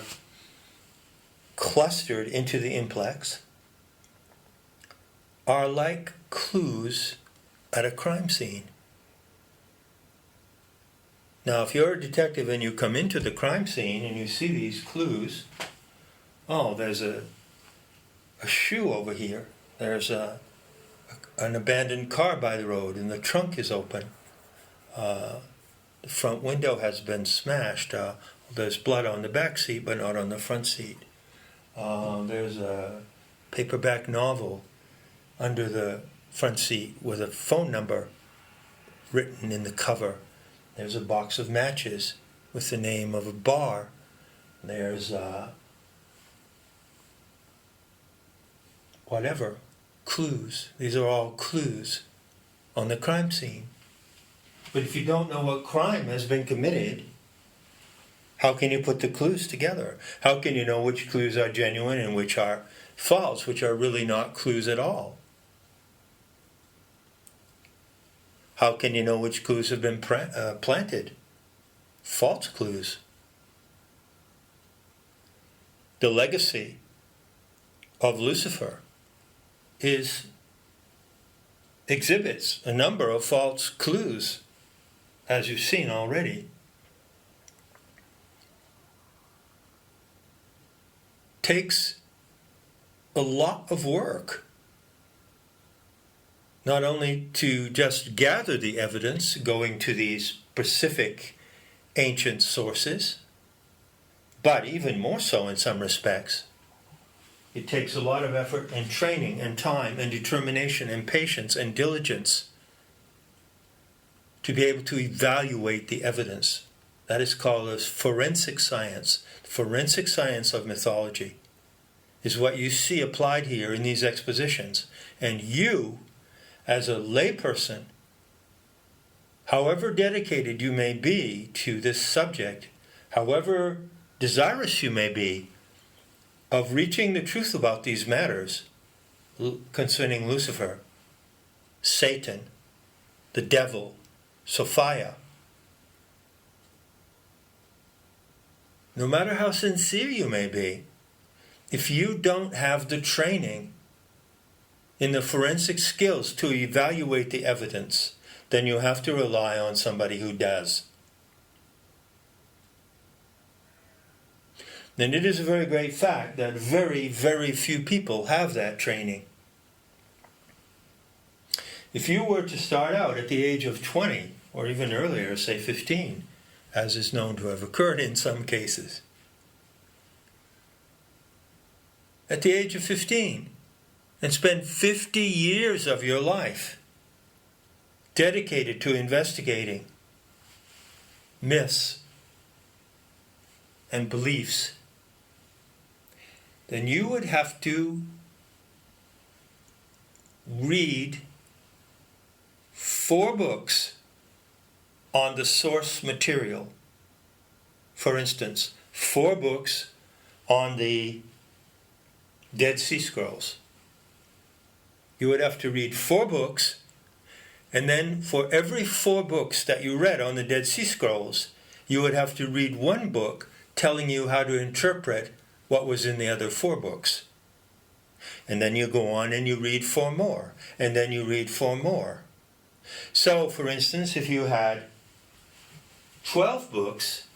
clustered into the implex are like clues at a crime scene. Now, if you're a detective and you come into the crime scene and you see these clues, oh, there's a shoe over here, there's an abandoned car by the road and the trunk is open, the front window has been smashed, there's blood on the back seat but not on the front seat, there's a paperback novel under the front seat with a phone number written in the cover, there's a box of matches with the name of a bar, there's whatever, clues. These are all clues on the crime scene. But if you don't know what crime has been committed, how can you put the clues together? How can you know which clues are genuine and which are false, which are really not clues at all? How can you know which clues have been planted? False clues. The legacy of Lucifer exhibits a number of false clues, as you've seen already. Takes a lot of work, not only to just gather the evidence going to these specific ancient sources, but even more so in some respects, it takes a lot of effort and training and time and determination and patience and diligence to be able to evaluate the evidence. That is called as forensic science. Forensic science of mythology is what you see applied here in these expositions. And you, as a layperson, however dedicated you may be to this subject, however desirous you may be of reaching the truth about these matters concerning Lucifer, Satan, the devil, Sophia, no matter how sincere you may be, if you don't have the training in the forensic skills to evaluate the evidence, then you have to rely on somebody who does. And it is a very great fact that very, very few people have that training. If you were to start out at the age of 20, or even earlier, say 15, as is known to have occurred in some cases, at the age of 15, and spend 50 years of your life dedicated to investigating myths and beliefs, then you would have to read 4 books on the source material. For instance, 4 books on the Dead Sea Scrolls. You would have to read 4 books, and then for every 4 books that you read on the Dead Sea Scrolls, you would have to read 1 book telling you how to interpret what was in the other 4 books. And then you go on and you read 4 more, and then you read 4 more. So, for instance, if you had 12 books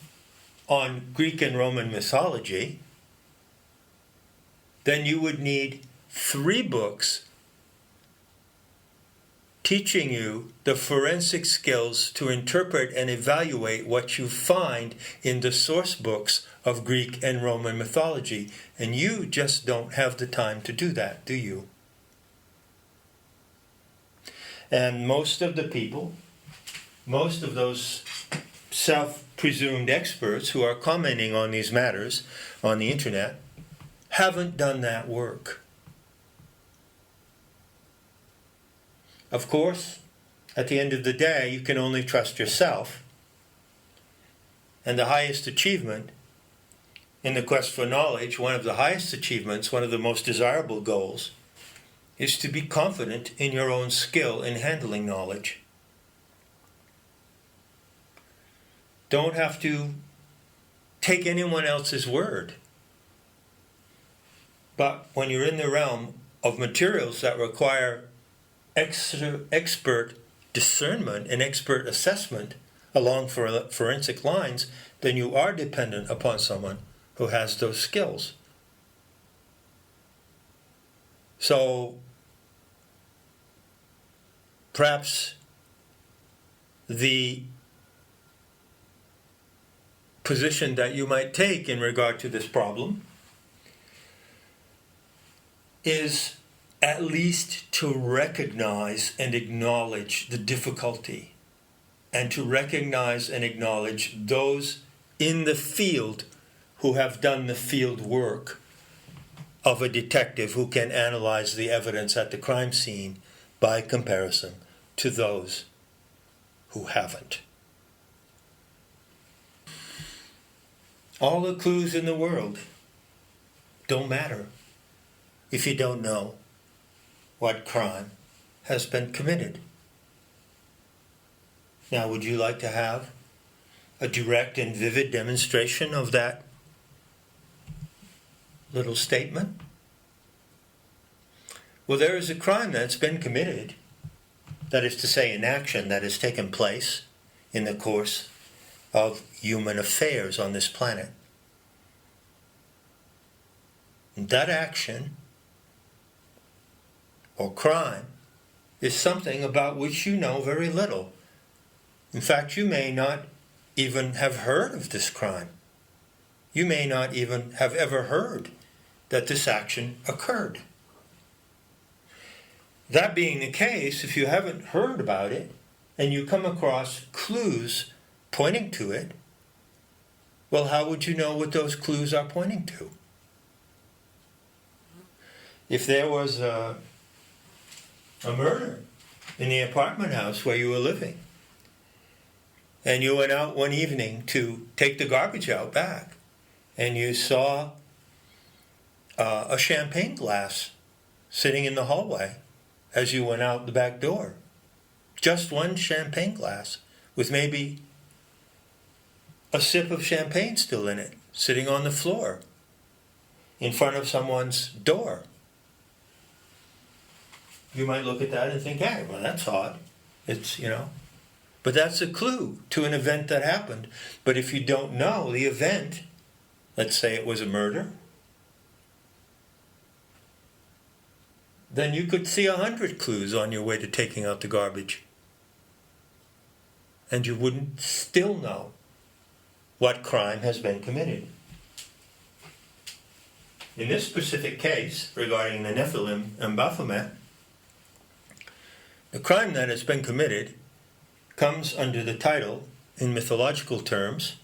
on Greek and Roman mythology, then you would need 3 books teaching you the forensic skills to interpret and evaluate what you find in the source books of Greek and Roman mythology. And you just don't have the time to do that, do you? And most of the people, most of those self-presumed experts who are commenting on these matters on the internet, haven't done that work. Of course, at the end of the day, you can only trust yourself. And the highest achievement in the quest for knowledge, one of the highest achievements, one of the most desirable goals, is to be confident in your own skill in handling knowledge. Don't have to take anyone else's word. But when you're in the realm of materials that require expert discernment and expert assessment along forensic lines, then you are dependent upon someone who has those skills. So perhaps the position that you might take in regard to this problem is at least to recognize and acknowledge the difficulty, and to recognize and acknowledge those in the field who have done the field work of a detective who can analyze the evidence at the crime scene by comparison to those who haven't. All the clues in the world don't matter if you don't know what crime has been committed. Now, would you like to have a direct and vivid demonstration of that little statement? Well, there is a crime that's been committed, that is to say, an action that has taken place in the course of human affairs on this planet. And that action or crime is something about which you know very little. In fact, you may not even have heard of this crime. You may not even have ever heard that this action occurred. That being the case, if you haven't heard about it, and you come across clues pointing to it, well, how would you know what those clues are pointing to? If there was a murder in the apartment house where you were living, and you went out one evening to take the garbage out back, and you saw a champagne glass sitting in the hallway as you went out the back door. Just one champagne glass with maybe a sip of champagne still in it, sitting on the floor in front of someone's door. You might look at that and think, hey, well, that's odd. It's, but that's a clue to an event that happened. But if you don't know the event, let's say it was a murder, then you could see 100 clues on your way to taking out the garbage. And you wouldn't still know what crime has been committed. In this specific case, regarding the Nephilim and Baphomet, the crime that has been committed comes under the title, in mythological terms,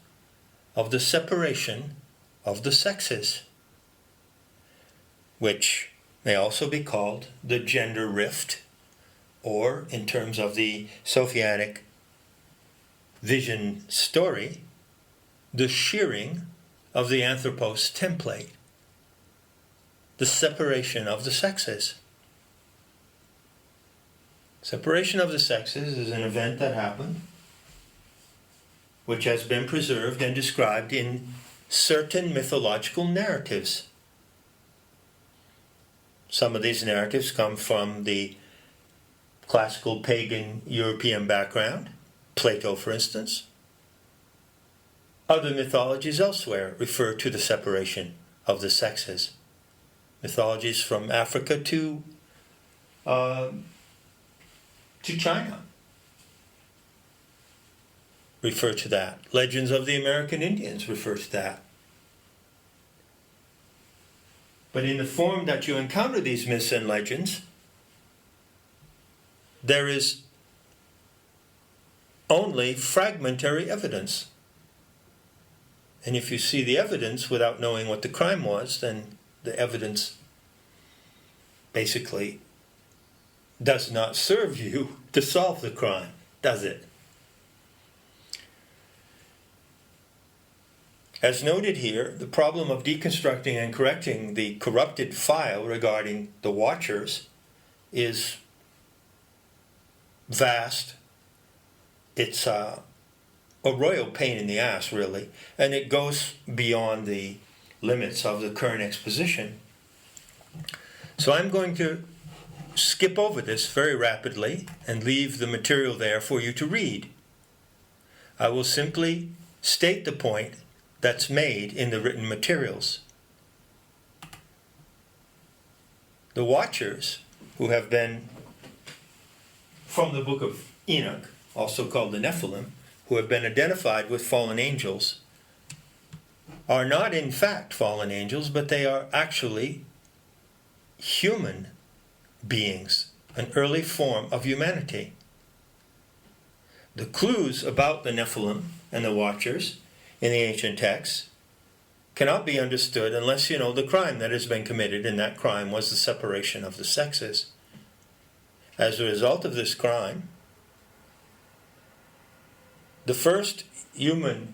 of the separation of the sexes, which may also be called the gender rift, or, in terms of the Sophianic vision story, the shearing of the Anthropos template, the separation of the sexes. Separation of the sexes is an event that happened, which has been preserved and described in certain mythological narratives. Some of these narratives come from the classical pagan European background, Plato, for instance. Other mythologies elsewhere refer to the separation of the sexes. Mythologies from Africa to China refer to that. Legends of the American Indians refer to that. But in the form that you encounter these myths and legends, there is only fragmentary evidence. And if you see the evidence without knowing what the crime was, then the evidence basically does not serve you to solve the crime, does it? As noted here, the problem of deconstructing and correcting the corrupted file regarding the Watchers is vast. It's a royal pain in the ass, really, and it goes beyond the limits of the current exposition. So I'm going to skip over this very rapidly and leave the material there for you to read. I will simply state the point that's made in the written materials. The Watchers, who have been from the book of Enoch, also called the Nephilim, who have been identified with fallen angels, are not in fact fallen angels, but they are actually human beings, an early form of humanity. The clues about the Nephilim and the Watchers in the ancient texts cannot be understood unless you know the crime that has been committed, and that crime was the separation of the sexes. As a result of this crime, the first human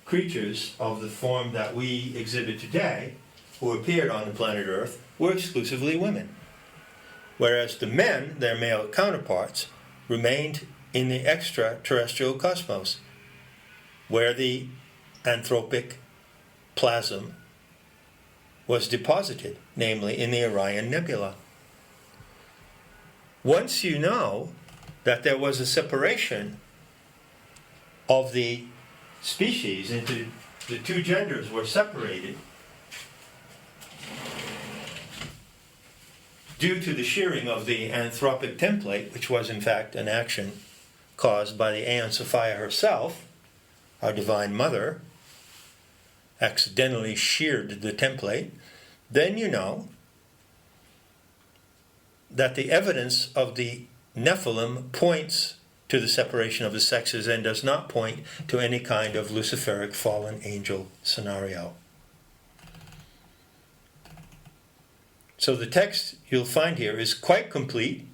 creatures of the form that we exhibit today, who appeared on the planet Earth, were exclusively women, whereas the men, their male counterparts, remained in the extraterrestrial cosmos, where the anthropic plasm was deposited, namely in the Orion Nebula. Once you know that there was a separation of the species into the two genders were separated due to the shearing of the anthropic template, which was in fact an action caused by the Aeon Sophia herself, our Divine Mother, accidentally sheared the template, then you know that the evidence of the Nephilim points to the separation of the sexes and does not point to any kind of Luciferic fallen angel scenario. So the text you'll find here is quite complete.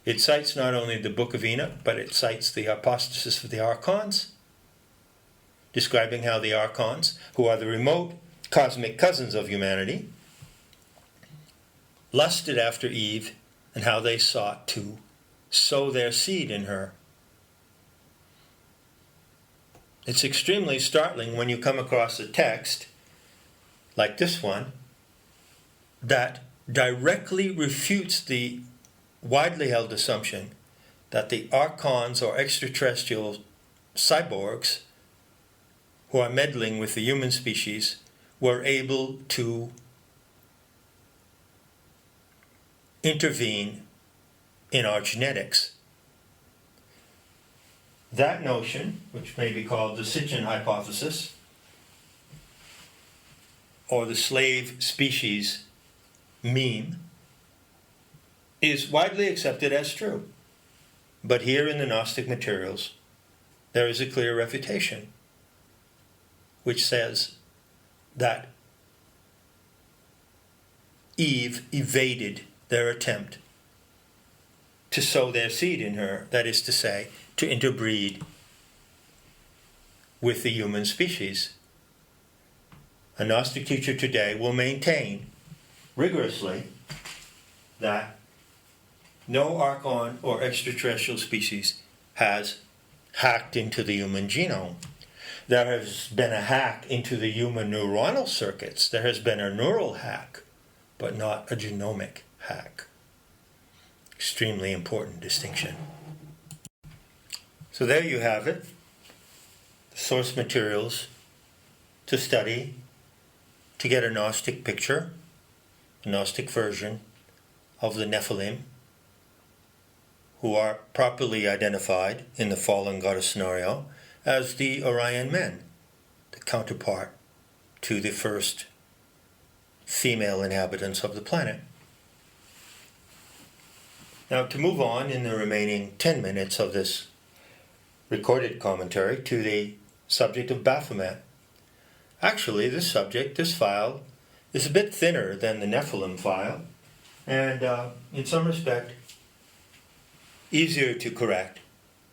It cites not only the Book of Enoch, but it cites the apostasis of the Archons, describing how the Archons, who are the remote cosmic cousins of humanity, lusted after Eve and how they sought to sow their seed in her. It's extremely startling when you come across a text like this one that directly refutes the widely held assumption that the Archons or extraterrestrial cyborgs who are meddling with the human species were able to intervene in our genetics. That notion, which may be called the Sitchin hypothesis, or the slave species meme, is widely accepted as true. But here in the Gnostic materials, there is a clear refutation, which says that Eve evaded their attempt to sow their seed in her, that is to say, to interbreed with the human species. A Gnostic teacher today will maintain rigorously that no Archon or extraterrestrial species has hacked into the human genome. There has been a hack into the human neuronal circuits. There has been a neural hack, but not a genomic hack. Extremely important distinction. So there you have it. The source materials to study to get a Gnostic picture, a Gnostic version of the Nephilim, who are properly identified in the fallen goddess scenario as the Orion men, the counterpart to the first female inhabitants of the planet. Now, to move on in the remaining 10 minutes of this recorded commentary to the subject of Baphomet. Actually, this file, is a bit thinner than the Nephilim file, and in some respect, easier to correct,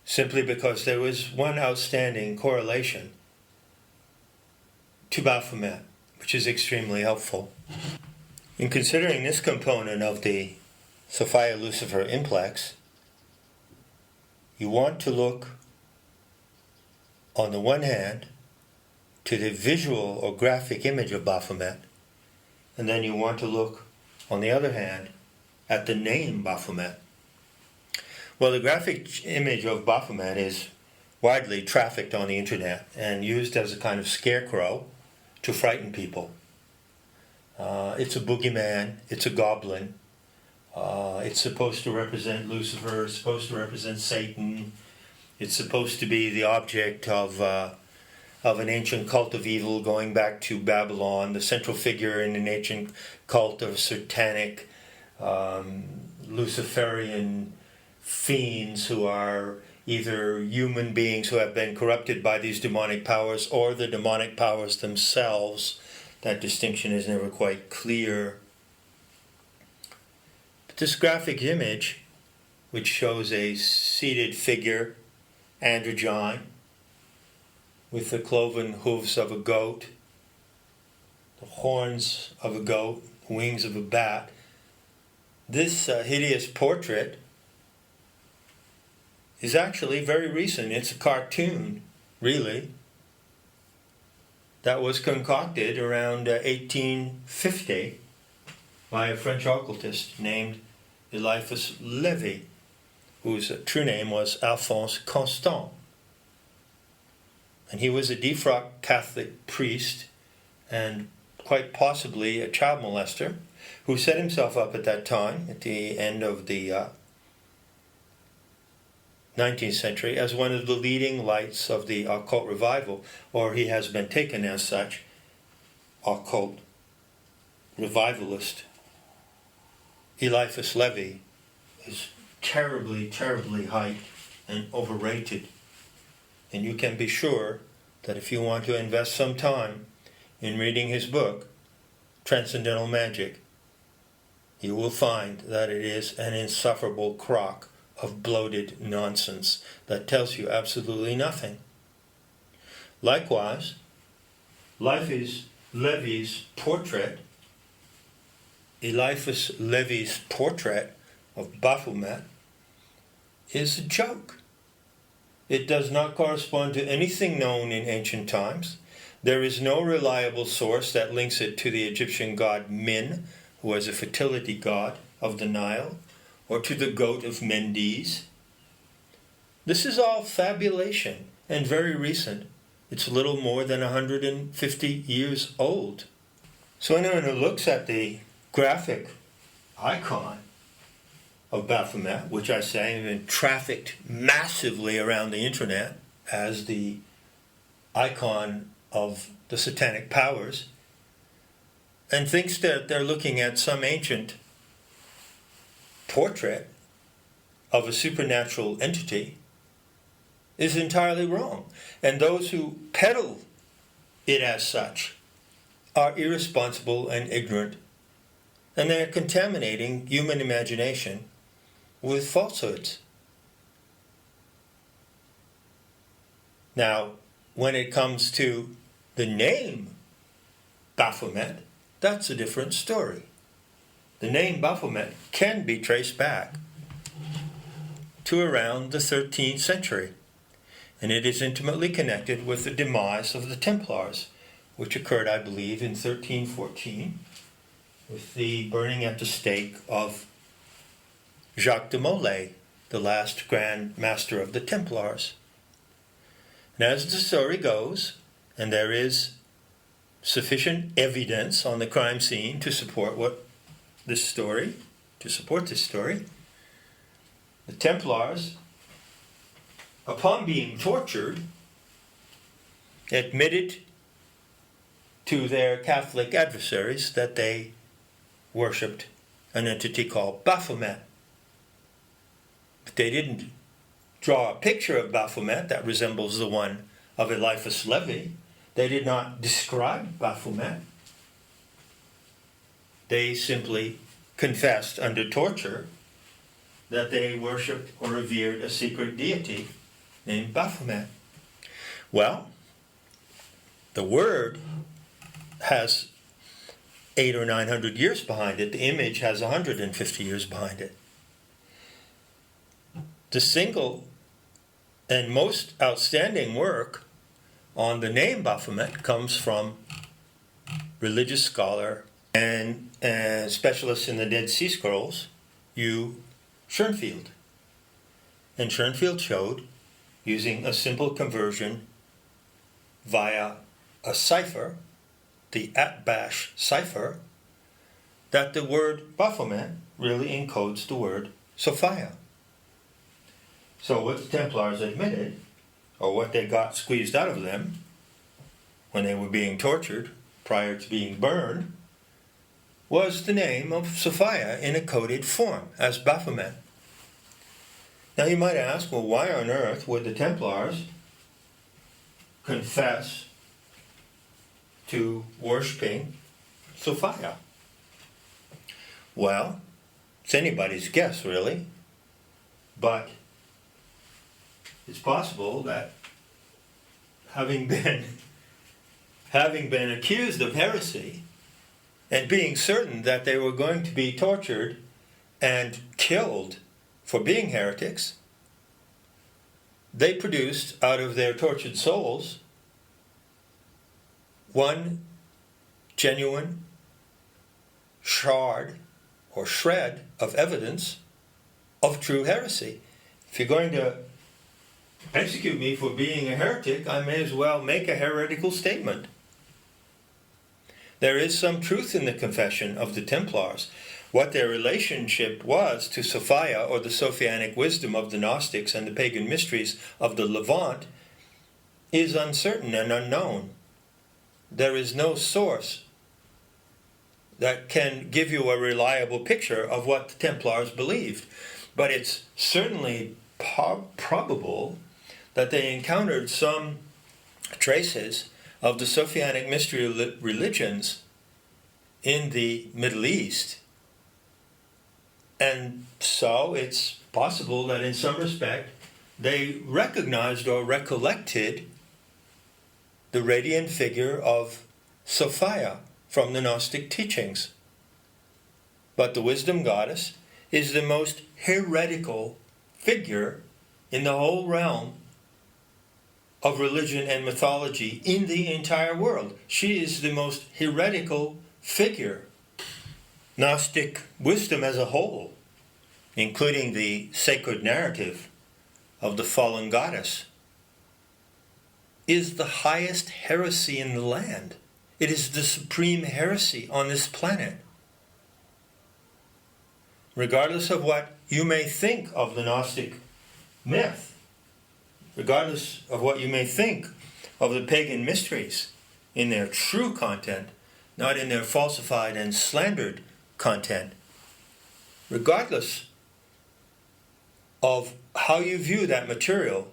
simply because there was one outstanding correlation to Baphomet, which is extremely helpful. In considering this component of the Sophia Lucifer implex, you want to look, on the one hand, to the visual or graphic image of Baphomet, and then you want to look, on the other hand, at the name Baphomet. Well, the graphic image of Baphomet is widely trafficked on the internet and used as a kind of scarecrow to frighten people. It's a boogeyman, it's a goblin, it's supposed to represent Lucifer, it's supposed to represent Satan, it's supposed to be the object of an ancient cult of evil going back to Babylon, the central figure in an ancient cult of satanic Luciferian fiends who are either human beings who have been corrupted by these demonic powers or the demonic powers themselves. That distinction is never quite clear. But this graphic image, which shows a seated figure, androgyne, with the cloven hooves of a goat, the horns of a goat, wings of a bat, this hideous portrait is actually very recent. It's a cartoon, really, that was concocted around 1850 by a French occultist named Eliphas Lévy, whose true name was Alphonse Constant. And he was a defrocked Catholic priest and quite possibly a child molester who set himself up at that time, at the end of the 19th century, as one of the leading lights of the occult revival, or he has been taken as such, occult revivalist. Eliphas Lévy is terribly, terribly hyped and overrated. And you can be sure that if you want to invest some time in reading his book, Transcendental Magic, you will find that it is an insufferable crock of bloated nonsense that tells you absolutely nothing. Likewise, Eliphas Levi's portrait of Baphomet is a joke. It does not correspond to anything known in ancient times. There is no reliable source that links it to the Egyptian god Min, who was a fertility god of the Nile, or to the goat of Mendes. This is all fabulation and very recent. It's little more than 150 years old. So anyone who looks at the graphic icon of Baphomet, which I say has been trafficked massively around the internet as the icon of the satanic powers, and thinks that they're looking at some ancient portrait of a supernatural entity, is entirely wrong. And those who peddle it as such are irresponsible and ignorant, and they're contaminating human imagination with falsehoods. Now, when it comes to the name Baphomet, that's a different story. The name Baphomet can be traced back to around the 13th century, and it is intimately connected with the demise of the Templars, which occurred, I believe, in 1314, with the burning at the stake of Jacques de Molay, the last Grand Master of the Templars. And as the story goes, and there is sufficient evidence on the crime scene to support this story, the Templars, upon being tortured, admitted to their Catholic adversaries that they worshipped an entity called Baphomet. But they didn't draw a picture of Baphomet that resembles the one of Eliphas Levi. They did not describe Baphomet. They simply confessed under torture that they worshipped or revered a secret deity named Baphomet. Well, the word has 800 or 900 years behind it. The image has 150 years behind it. The single and most outstanding work on the name Baphomet comes from religious scholar and specialist in the Dead Sea Scrolls, Hugh Schönfield. And Schönfield showed, using a simple conversion via a cipher, the Atbash cipher, that the word Baphomet really encodes the word Sophia. So what the Templars admitted, or what they got squeezed out of them when they were being tortured prior to being burned, was the name of Sophia in a coded form as Baphomet. Now you might ask, well, why on earth would the Templars confess to worshipping Sophia? Well, it's anybody's guess, really. But it's possible that having been accused of heresy and being certain that they were going to be tortured and killed for being heretics, they produced out of their tortured souls one genuine shard or shred of evidence of true heresy. If you're going to execute me for being a heretic, I may as well make a heretical statement. There is some truth in the confession of the Templars. What their relationship was to Sophia, or the Sophianic wisdom of the Gnostics and the pagan mysteries of the Levant, is uncertain and unknown. There is no source that can give you a reliable picture of what the Templars believed. But it's certainly probable that they encountered some traces of the Sophianic mystery religions in the Middle East. And so it's possible that in some respect they recognized or recollected the radiant figure of Sophia from the Gnostic teachings. But the wisdom goddess is the most heretical figure in the whole realm of religion and mythology in the entire world. She is the most heretical figure. Gnostic wisdom as a whole, including the sacred narrative of the fallen goddess, is the highest heresy in the land. It is the supreme heresy on this planet. Regardless of what you may think of the Gnostic myth, regardless of what you may think of the pagan mysteries in their true content, not in their falsified and slandered content, regardless of how you view that material,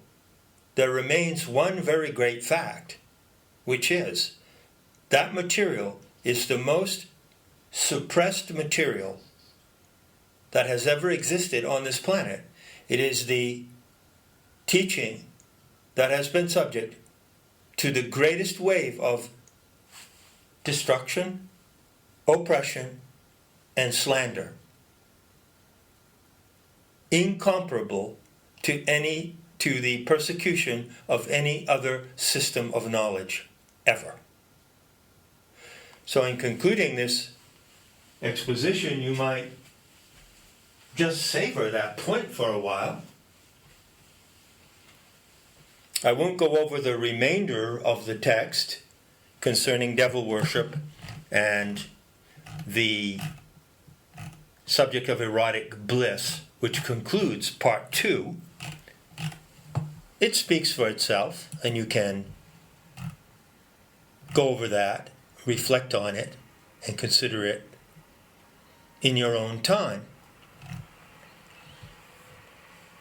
there remains one very great fact, which is that material is the most suppressed material that has ever existed on this planet. It is the teaching that has been subject to the greatest wave of destruction, oppression, and slander, incomparable to the persecution of any other system of knowledge ever. So in concluding this exposition, you might just savor that point for a while. I won't go over the remainder of the text concerning devil worship and the subject of erotic bliss, which concludes part 2. It speaks for itself, and you can go over that, reflect on it, and consider it in your own time.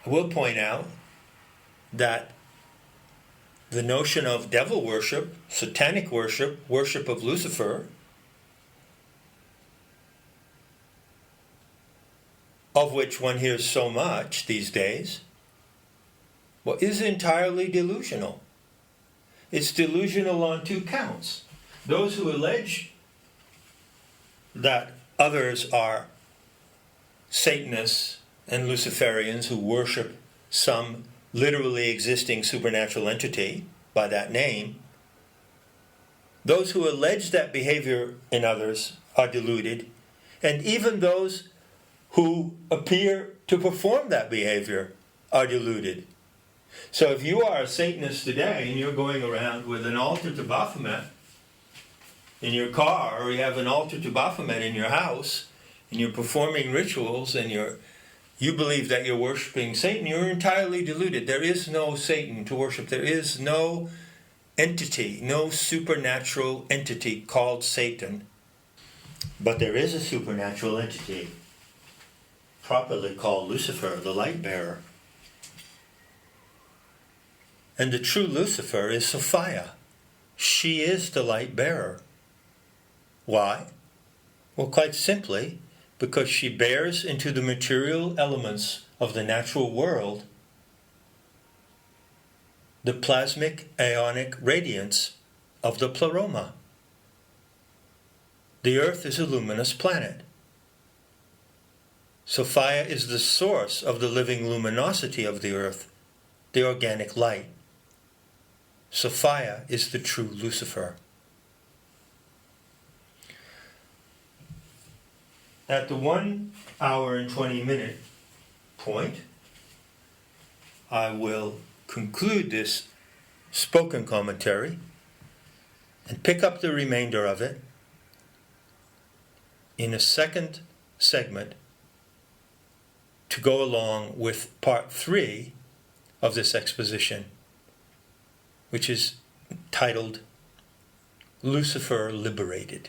I will point out that the notion of devil worship, satanic worship, worship of Lucifer, of which one hears so much these days, is entirely delusional. It's delusional on 2 counts. Those who allege that others are Satanists and Luciferians who worship some literally existing supernatural entity by that name, those who allege that behavior in others are deluded, and even those who appear to perform that behavior are deluded. So if you are a Satanist today and you're going around with an altar to Baphomet in your car, or you have an altar to Baphomet in your house, and you're performing rituals and you believe that you're worshiping Satan, you're entirely deluded. There is no Satan to worship. There is no entity, no supernatural entity called Satan. But there is a supernatural entity properly called Lucifer, the light bearer. And the true Lucifer is Sophia. She is the light bearer. Why? Well, quite simply, because she bears into the material elements of the natural world the plasmic ionic radiance of the pleroma. The earth is a luminous planet. Sophia is the source of the living luminosity of the earth, the organic light. Sophia is the true Lucifer. At the 1 hour and 20 minute point, I will conclude this spoken commentary and pick up the remainder of it in a second segment to go along with part 3 of this exposition, which is titled Lucifer Liberated.